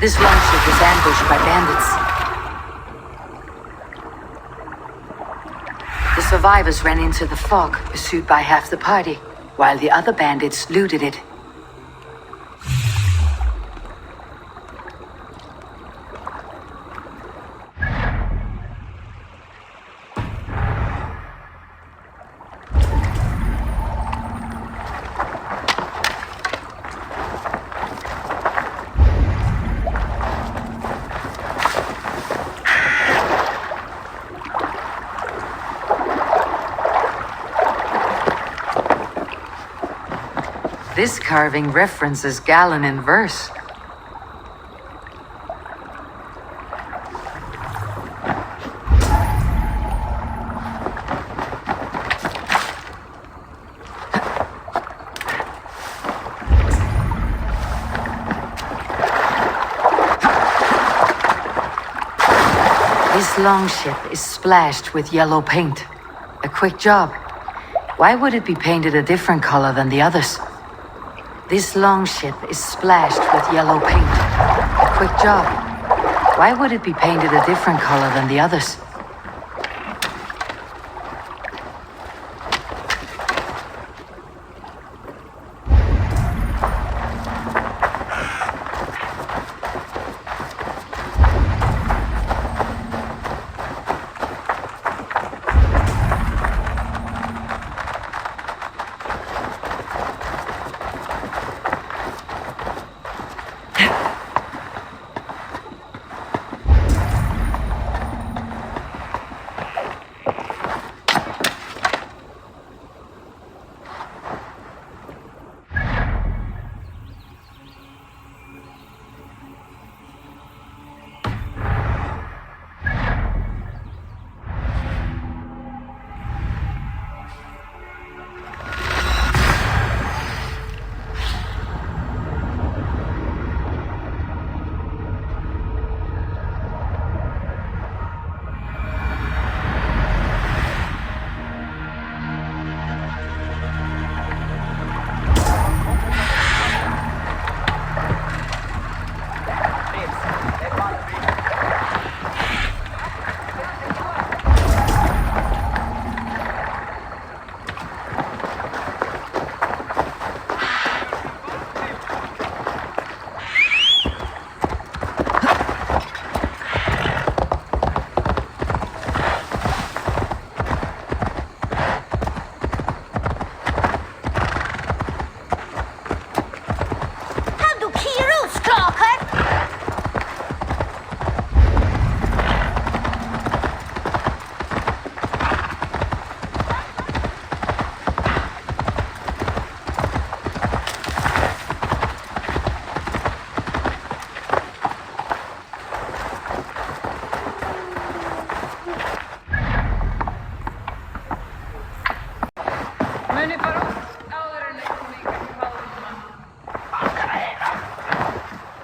This longship was ambushed by bandits. The survivors ran into the fog, pursued by half the party, while the other bandits looted it. This carving references Galen in verse. This longship is splashed with yellow paint. A quick job. Why would it be painted a different color than the others? This longship is splashed with yellow paint. A quick job. Why would it be painted a different color than the others?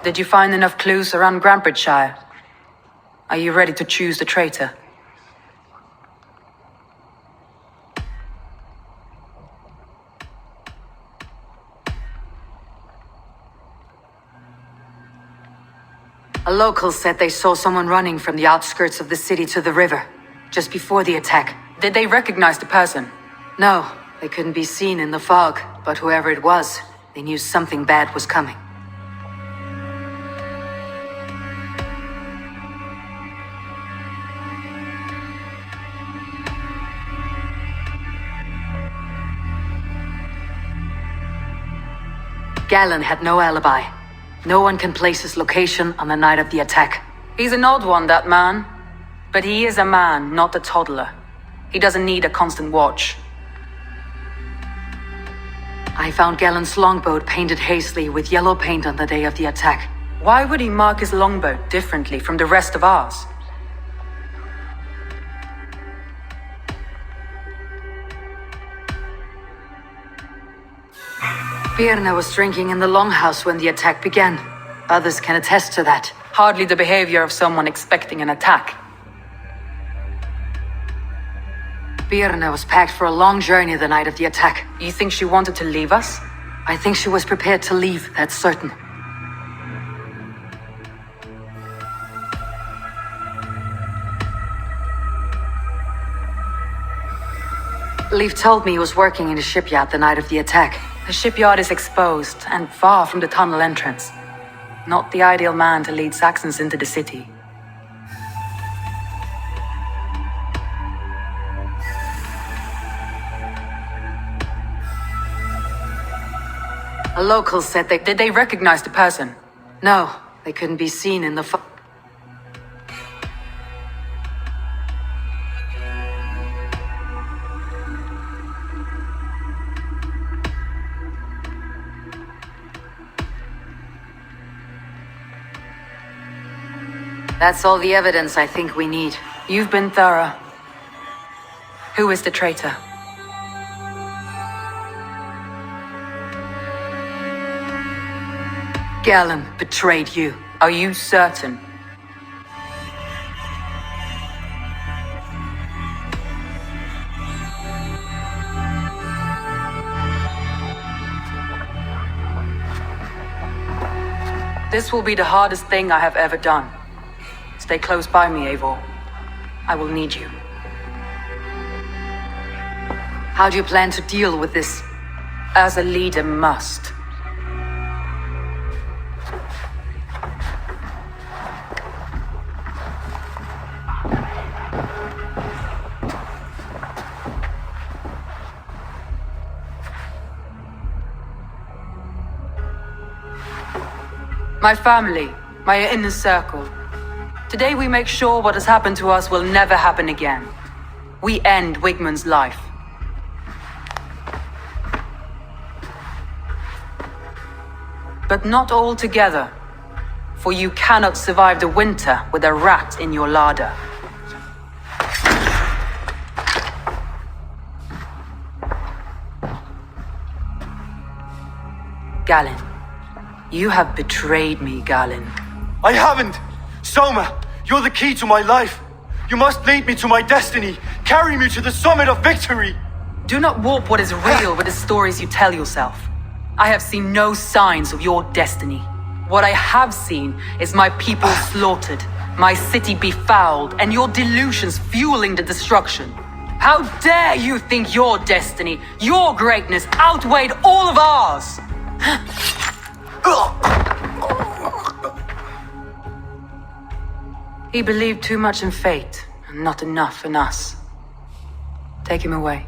Did you find enough clues around Grantebridgescire? Are you ready to choose the traitor? A local said they saw someone running from the outskirts of the city to the river, just before the attack. Did they recognize the person? No, they couldn't be seen in the fog, but whoever it was, they knew something bad was coming. Galen had no alibi. No one can place his location on the night of the attack. He's an odd one, that man. But he is a man, not a toddler. He doesn't need a constant watch. I found Galen's longboat painted hastily with yellow paint on the day of the attack. Why would he mark his longboat differently from the rest of ours? Birna was drinking in the longhouse when the attack began. Others can attest to that. Hardly the behavior of someone expecting an attack. Birna was packed for a long journey the night of the attack. You think she wanted to leave us? I think she was prepared to leave, that's certain. Leif told me he was working in the shipyard the night of the attack. The shipyard is exposed and far from the tunnel entrance. Not the ideal man to lead Saxons into the city. A local said they... Did they recognize the person? No, they couldn't be seen in the That's all the evidence I think we need. You've been thorough. Who is the traitor? Galen betrayed you. Are you certain? This will be the hardest thing I have ever done. Stay close by me, Eivor. I will need you. How do you plan to deal with this? As a leader must. My family, my inner circle. Today we make sure what has happened to us will never happen again. We end Wigmund's life. But not all together, for you cannot survive the winter with a rat in your larder. Galen. You have betrayed me, Galen. I haven't! Soma, you're the key to my life. You must lead me to my destiny. Carry me to the summit of victory. Do not warp what is real with the stories you tell yourself. I have seen no signs of your destiny. What I have seen is my people slaughtered, my city befouled, and your delusions fueling the destruction. How dare you think your destiny, your greatness outweighed all of ours? He believed too much in fate, and not enough in us. Take him away.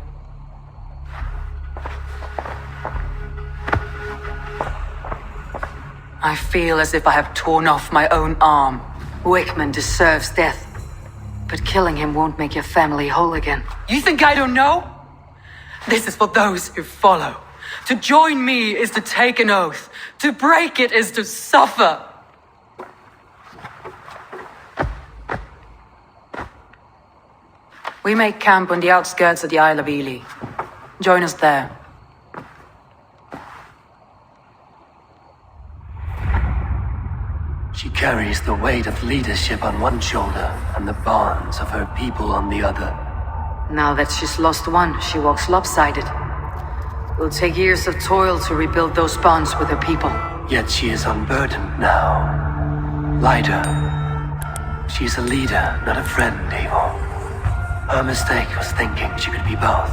I feel as if I have torn off my own arm. Wigmund deserves death, but killing him won't make your family whole again. You think I don't know? This is for those who follow. To join me is to take an oath. To break it is to suffer. We make camp on the outskirts of the Isle of Ely. Join us there. She carries the weight of leadership on one shoulder and the bonds of her people on the other. Now that she's lost one, she walks lopsided. It will take years of toil to rebuild those bonds with her people. Yet she is unburdened now. Lighter. She's a leader, not a friend, Eivor. Her mistake was thinking she could be both.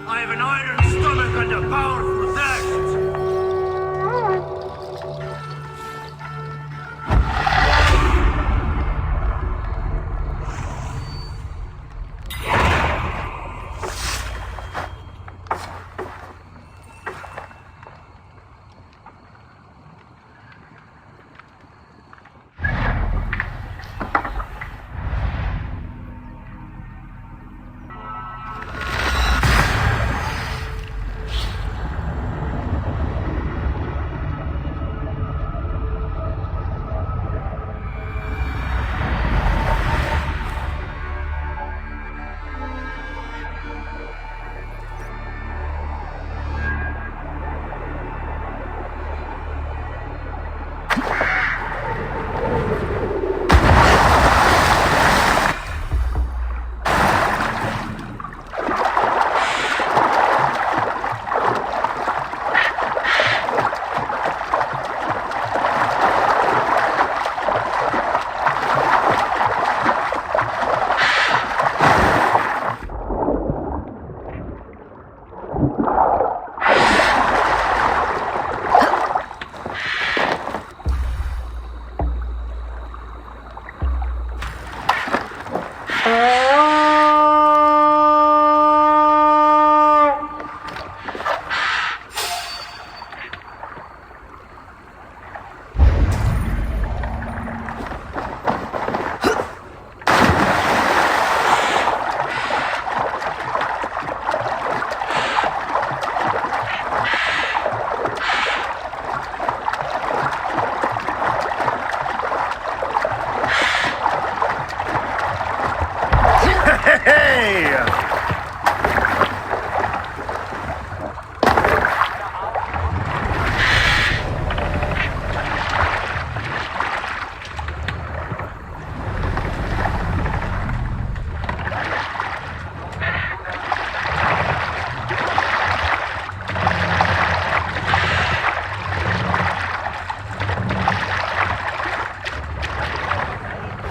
I have an iron stomach and a powerful thirst.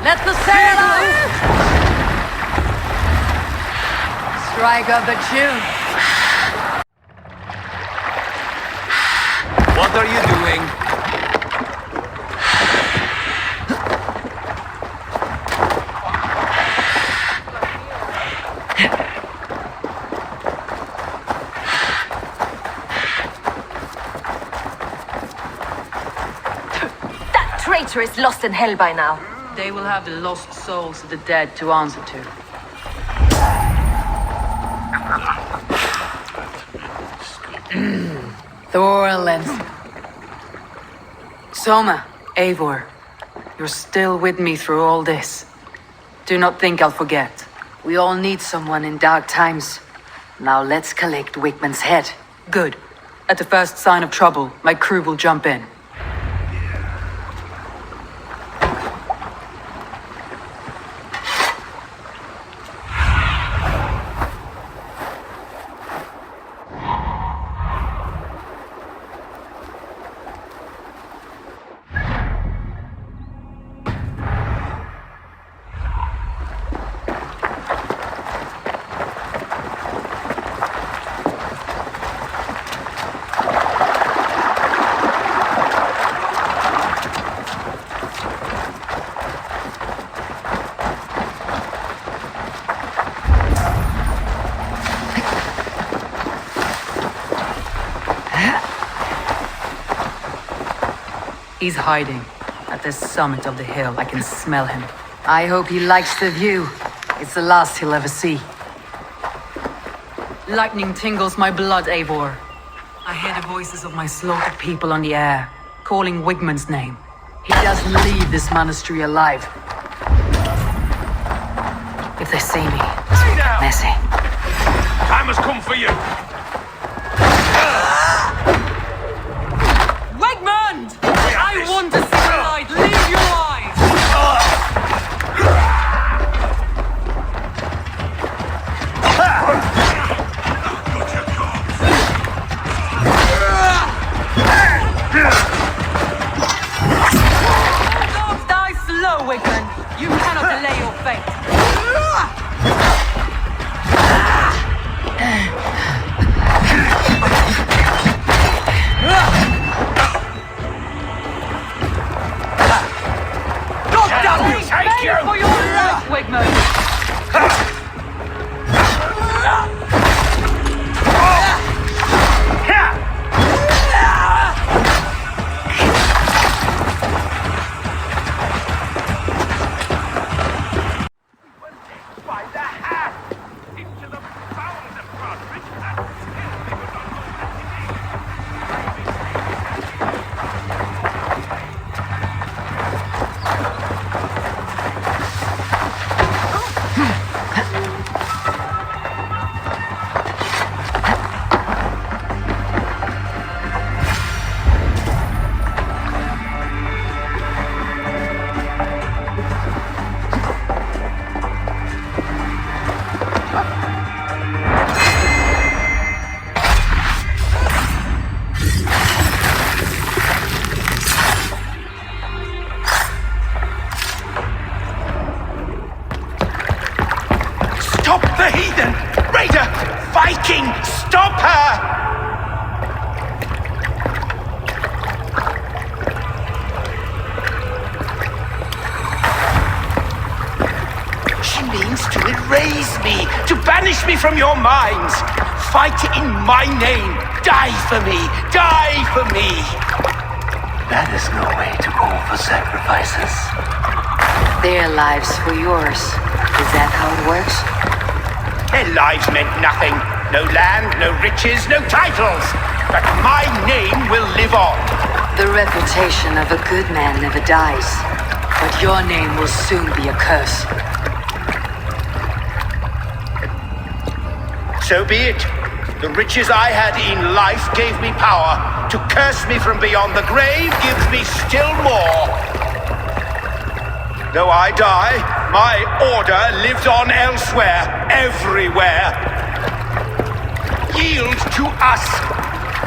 Let the sail out! Strike up a tune. What are you doing? That traitor is lost in hell by now. They will have the lost souls of the dead to answer to. Thorlens. Soma, Eivor, you're still with me through all this. Do not think I'll forget. We all need someone in dark times. Now let's collect Wickman's head. Good. At the first sign of trouble, my crew will jump in. He's hiding. At the summit of the hill, I can smell him. I hope he likes the view. It's the last he'll ever see. Lightning tingles my blood, Eivor. I hear the voices of my slaughtered people on the air, calling Wigman's name. He doesn't leave this monastery alive. If they see me, this will get messy. Time has come for you. Wigmund! I want to see the light! Leave your eyes! Don't die slow, Wigmund! You cannot delay your fate! For your life, Wigmund! Stop the heathen! Raider! Viking! Stop her! She means to erase me, to banish me from your minds. Fight in my name. Die for me. Die for me. That is no way to call for sacrifices. Their lives for yours. Is that how it works? Their lives meant nothing. No land, no riches, no titles. But my name will live on. The reputation of a good man never dies. But your name will soon be a curse. So be it. The riches I had in life gave me power. To curse me from beyond the grave gives me still more. Though I die, my order lives on elsewhere, everywhere. Yield to us.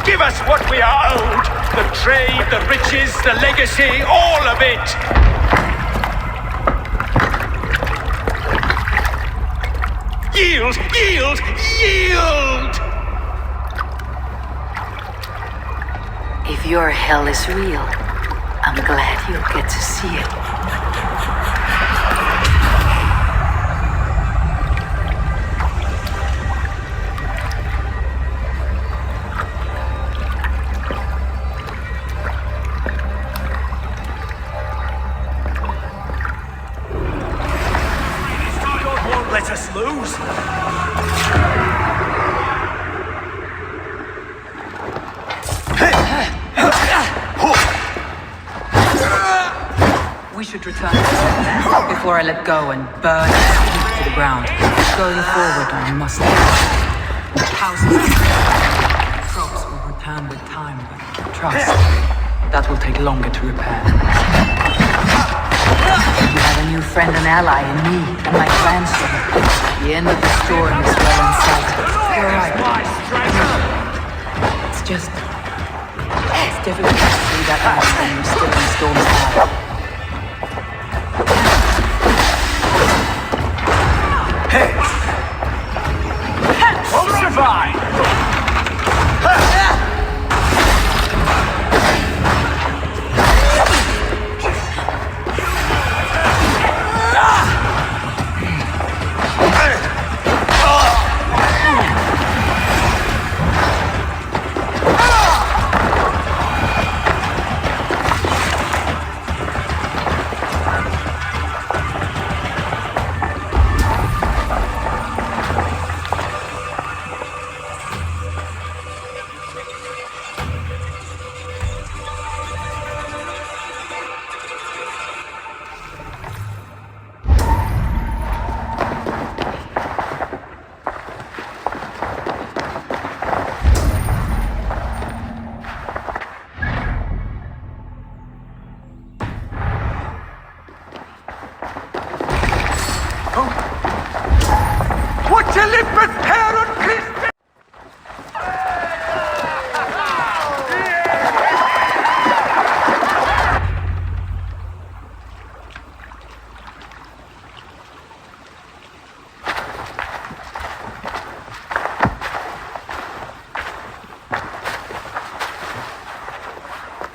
Give us what we are owed. The trade, the riches, the legacy, all of it. Yield! Yield! Yield! If your hell is real, I'm glad you'll get to see it. God won't let us lose. We should return before I let go and burn to the ground. Going forward, I must. Houses, crops will return with time, but trust, that will take longer to repair. You have a new friend and ally in me and my grandson. The end of the storm is well in sight. You're right. It's just... It's difficult to see that light when you're still in storm's path. Hey! We'll survive!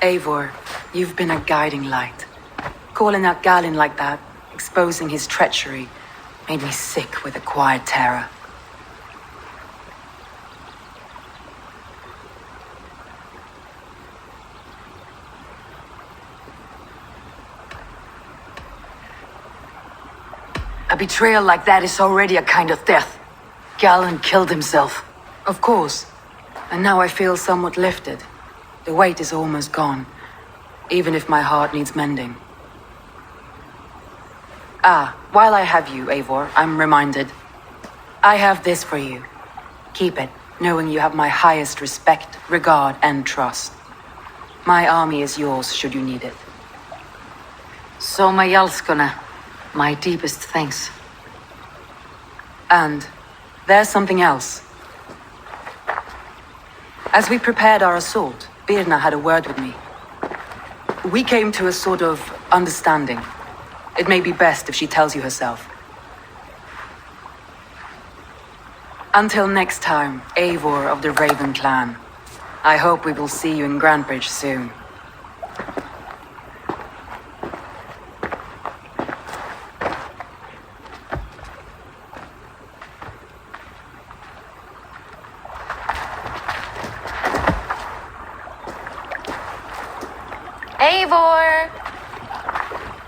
Eivor, you've been a guiding light. Calling out Galen like that, exposing his treachery, made me sick with a quiet terror. A betrayal like that is already a kind of death. Galen killed himself. Of course. And now I feel somewhat lifted. The weight is almost gone, even if my heart needs mending. Ah, while I have you, Eivor, I'm reminded. I have this for you. Keep it, knowing you have my highest respect, regard, and trust. My army is yours should you need it. Soma Jalskona, my deepest thanks. And there's something else. As we prepared our assault, Birna had a word with me. We came to a sort of understanding. It may be best if she tells you herself. Until next time, Eivor of the Raven clan. I hope we will see you in Grantebridge soon.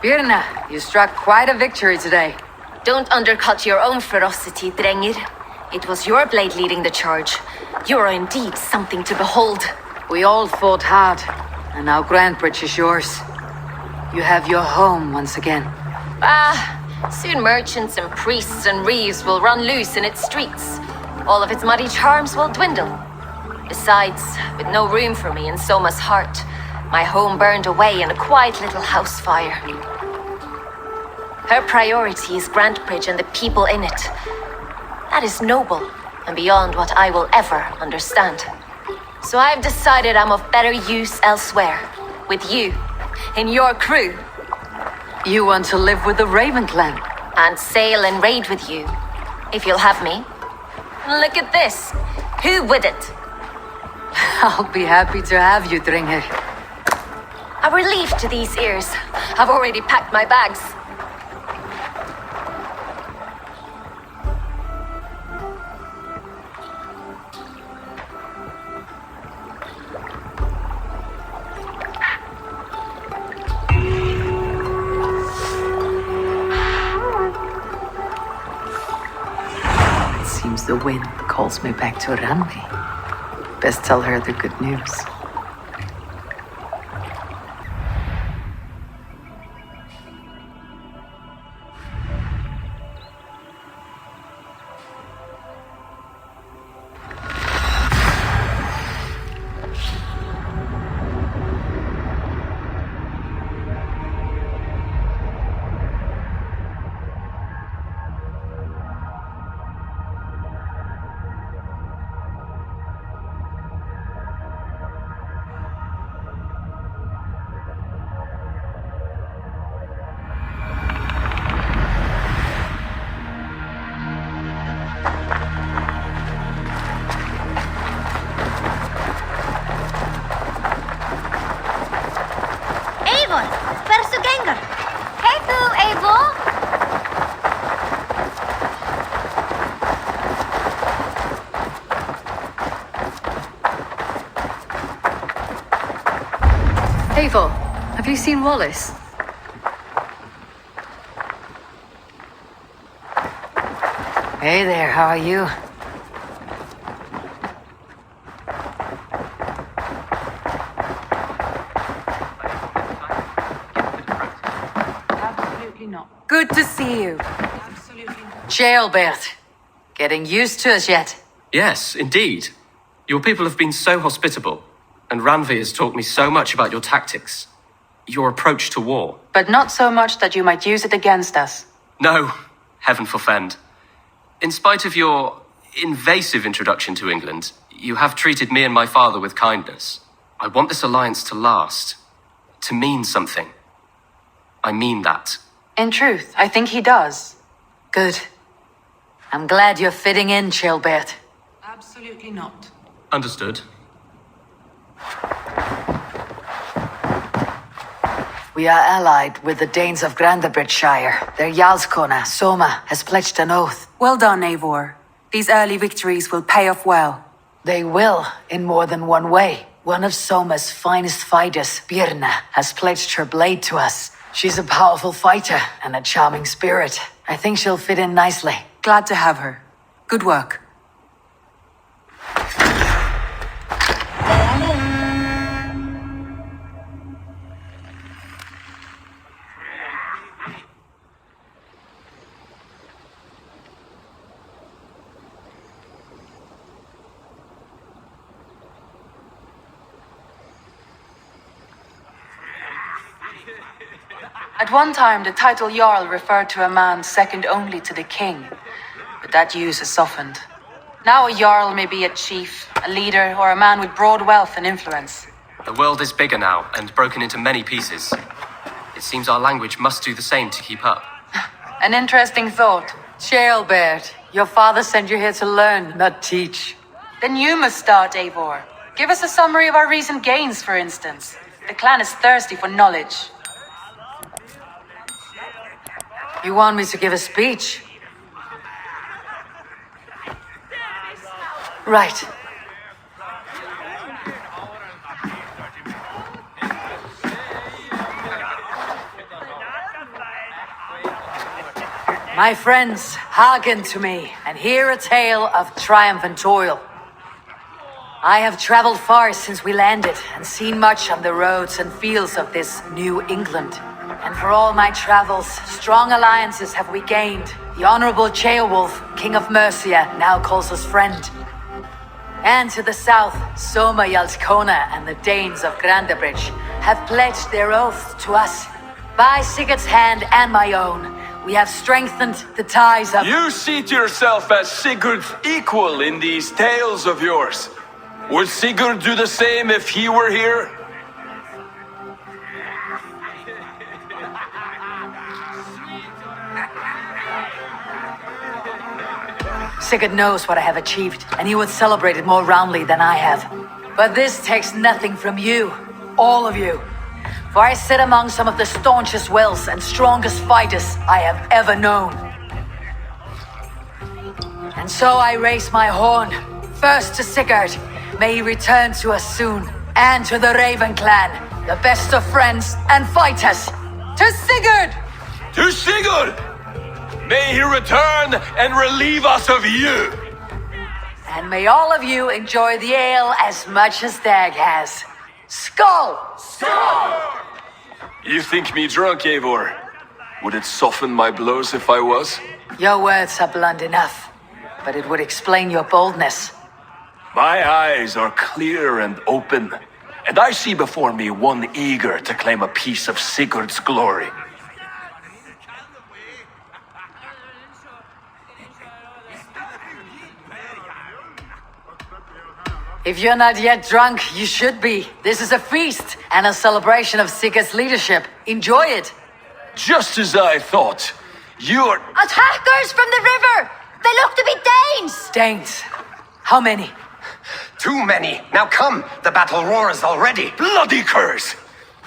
Birna, you struck quite a victory today. Don't undercut your own ferocity, Drengir. It was your blade leading the charge. You are indeed something to behold. We all fought hard, and now Grantebridge is yours. You have your home once again. Soon merchants and priests and reeves will run loose in its streets. All of its muddy charms will dwindle. Besides, with no room for me in Soma's heart, my home burned away in a quiet little house fire. Her priority is Grantebridge and the people in it. That is noble, and beyond what I will ever understand. So I've decided I'm of better use elsewhere. With you, in your crew. You want to live with the Raven clan? And sail and raid with you, if you'll have me. Look at this. Who wouldn't? I'll be happy to have you, Drengir. A relief to these ears. I've already packed my bags. The wind calls me back to Ranvi. Best tell her the good news. Eivor, have you seen Wallace? Hey there, how are you? Absolutely not. Good to see you. Absolutely not. Jailbert. Getting used to us yet? Yes, indeed. Your people have been so hospitable, and Ranvi has taught me so much about your tactics, your approach to war. But not so much that you might use it against us. No, heaven forfend. In spite of your invasive introduction to England, you have treated me and my father with kindness. I want this alliance to last, to mean something. I mean that. In truth, I think he does. Good. I'm glad you're fitting in, Jailbert. Absolutely not. Understood. We are allied with the Danes of Grantebridgescire. Their Jarlskona, Soma, has pledged an oath. Well done, Eivor. These early victories will pay off well. They will, in more than one way. One of Soma's finest fighters, Birna, has pledged her blade to us. She's a powerful fighter and a charming spirit. I think she'll fit in nicely. Glad to have her. Good work. At one time, the title Jarl referred to a man second only to the king, but that use has softened. Now a Jarl may be a chief, a leader, or a man with broad wealth and influence. The world is bigger now, and broken into many pieces. It seems our language must do the same to keep up. An interesting thought. Jailbert, your father sent you here to learn, not teach. Then you must start, Eivor. Give us a summary of our recent gains, for instance. The clan is thirsty for knowledge. You want me to give a speech? Right. My friends, hearken to me and hear a tale of triumph and toil. I have traveled far since we landed and seen much on the roads and fields of this New England. And for all my travels, strong alliances have we gained. The Honorable Ceolwulf, King of Mercia, now calls us friend. And to the south, Soma Yalskona and the Danes of Grantebridge have pledged their oath to us. By Sigurd's hand and my own, we have strengthened the ties of— You seat yourself as Sigurd's equal in these tales of yours. Would Sigurd do the same if he were here? Sigurd knows what I have achieved, and he would celebrate it more roundly than I have. But this takes nothing from you, all of you. For I sit among some of the staunchest wills and strongest fighters I have ever known. And so I raise my horn, first to Sigurd. May he return to us soon. And to the Raven clan, the best of friends and fighters. To Sigurd! To Sigurd! May he return and relieve us of you! And may all of you enjoy the ale as much as Dag has. Skull! Skull! You think me drunk, Eivor? Would it soften my blows if I was? Your words are blunt enough, but it would explain your boldness. My eyes are clear and open, and I see before me one eager to claim a piece of Sigurd's glory. If you're not yet drunk, you should be. This is a feast and a celebration of Sigurd's leadership. Enjoy it. Just as I thought. You're— Attackers from the river! They look to be Danes! Danes? How many? Too many. Now come, the battle roars already. Bloody curse!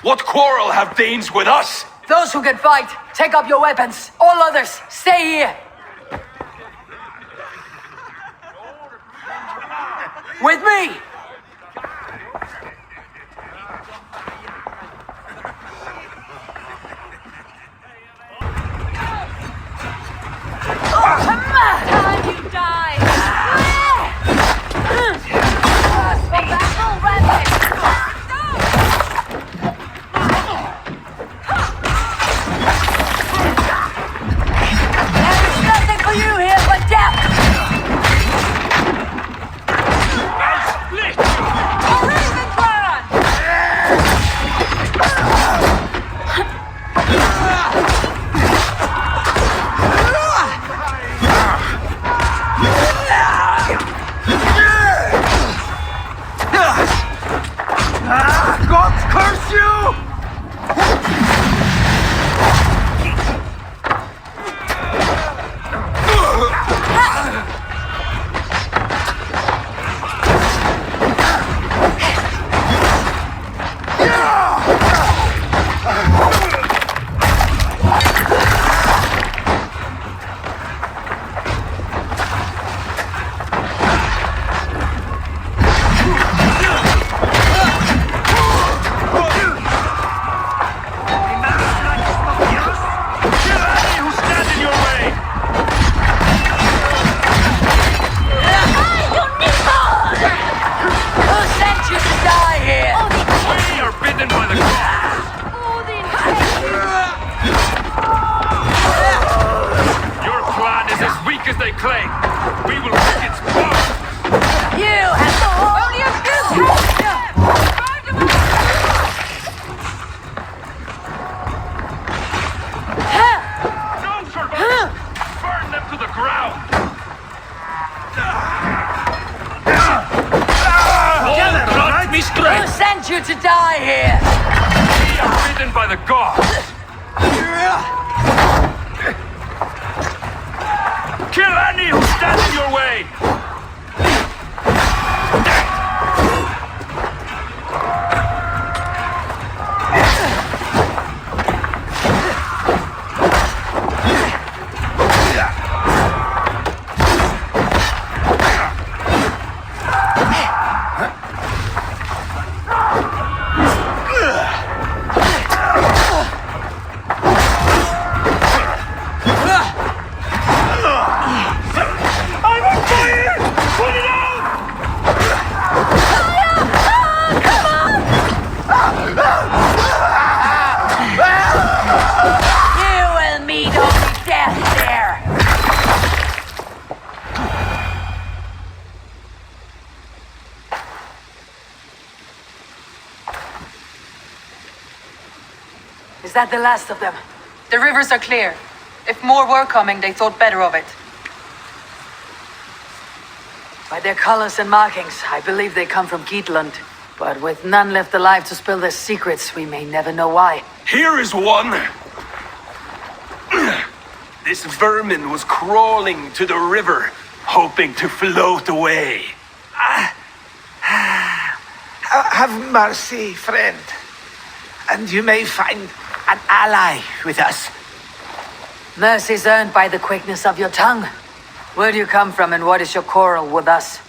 What quarrel have Danes with us? Those who can fight, take up your weapons. All others, stay here. With me! Oh, come on! Time you die! For battle, rampage! There is nothing for you here but death! Who sent you to die here? We are bidden by the gods! Kill any who stands in your way! that the last of them? The rivers are clear. If more were coming, they thought better of it. By their colors and markings, I believe they come from Geatland. But with none left alive to spill their secrets, we may never know why. Here is one. This vermin was crawling to the river, hoping to float away. Have mercy, friend. And you may find an ally with us. Mercy's earned by the quickness of your tongue. Where do you come from and what is your quarrel with us?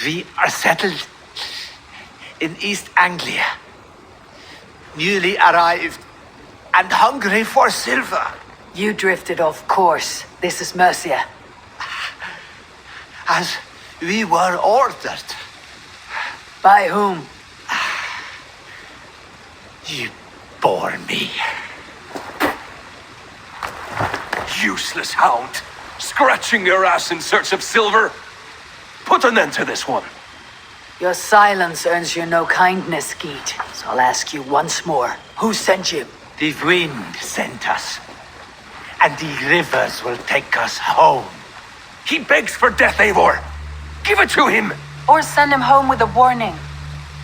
We are settled in East Anglia. Newly arrived and hungry for silver. You drifted off course. This is Mercia. As we were ordered. By whom? You bore me. Useless hound. Scratching your ass in search of silver. Put an end to this one. Your silence earns you no kindness, Geet. So I'll ask you once more. Who sent you? The wind sent us. And the rivers will take us home. He begs for death, Eivor. Give it to him. Or send him home with a warning.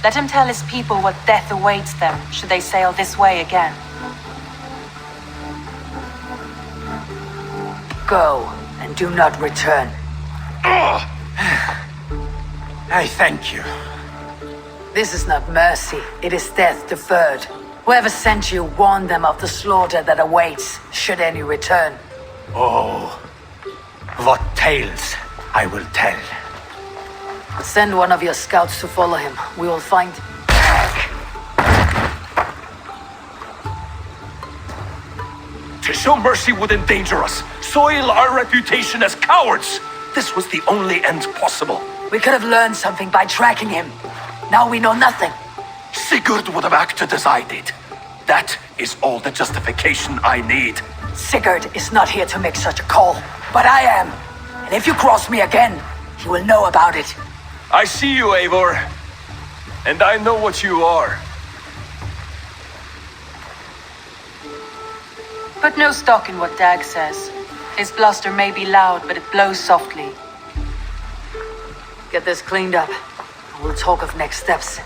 Let him tell his people what death awaits them should they sail this way again. Go, and do not return. I thank you. This is not mercy, it is death deferred. Whoever sent you warned them of the slaughter that awaits, should any return. Oh, what tales I will tell. Send one of your scouts to follow him. We will find... To show mercy would endanger us, soil our reputation as cowards. This was the only end possible. We could have learned something by tracking him. Now we know nothing. Sigurd would have acted as I did. That is all the justification I need. Sigurd is not here to make such a call, but I am. And if you cross me again, he will know about it. I see you, Eivor. And I know what you are. Put no stock in what Dag says. His bluster may be loud, but it blows softly. Get this cleaned up, and we'll talk of next steps.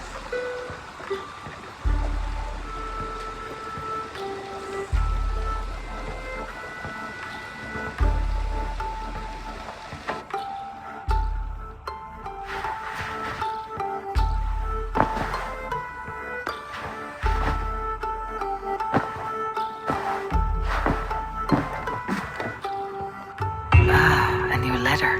A new letter.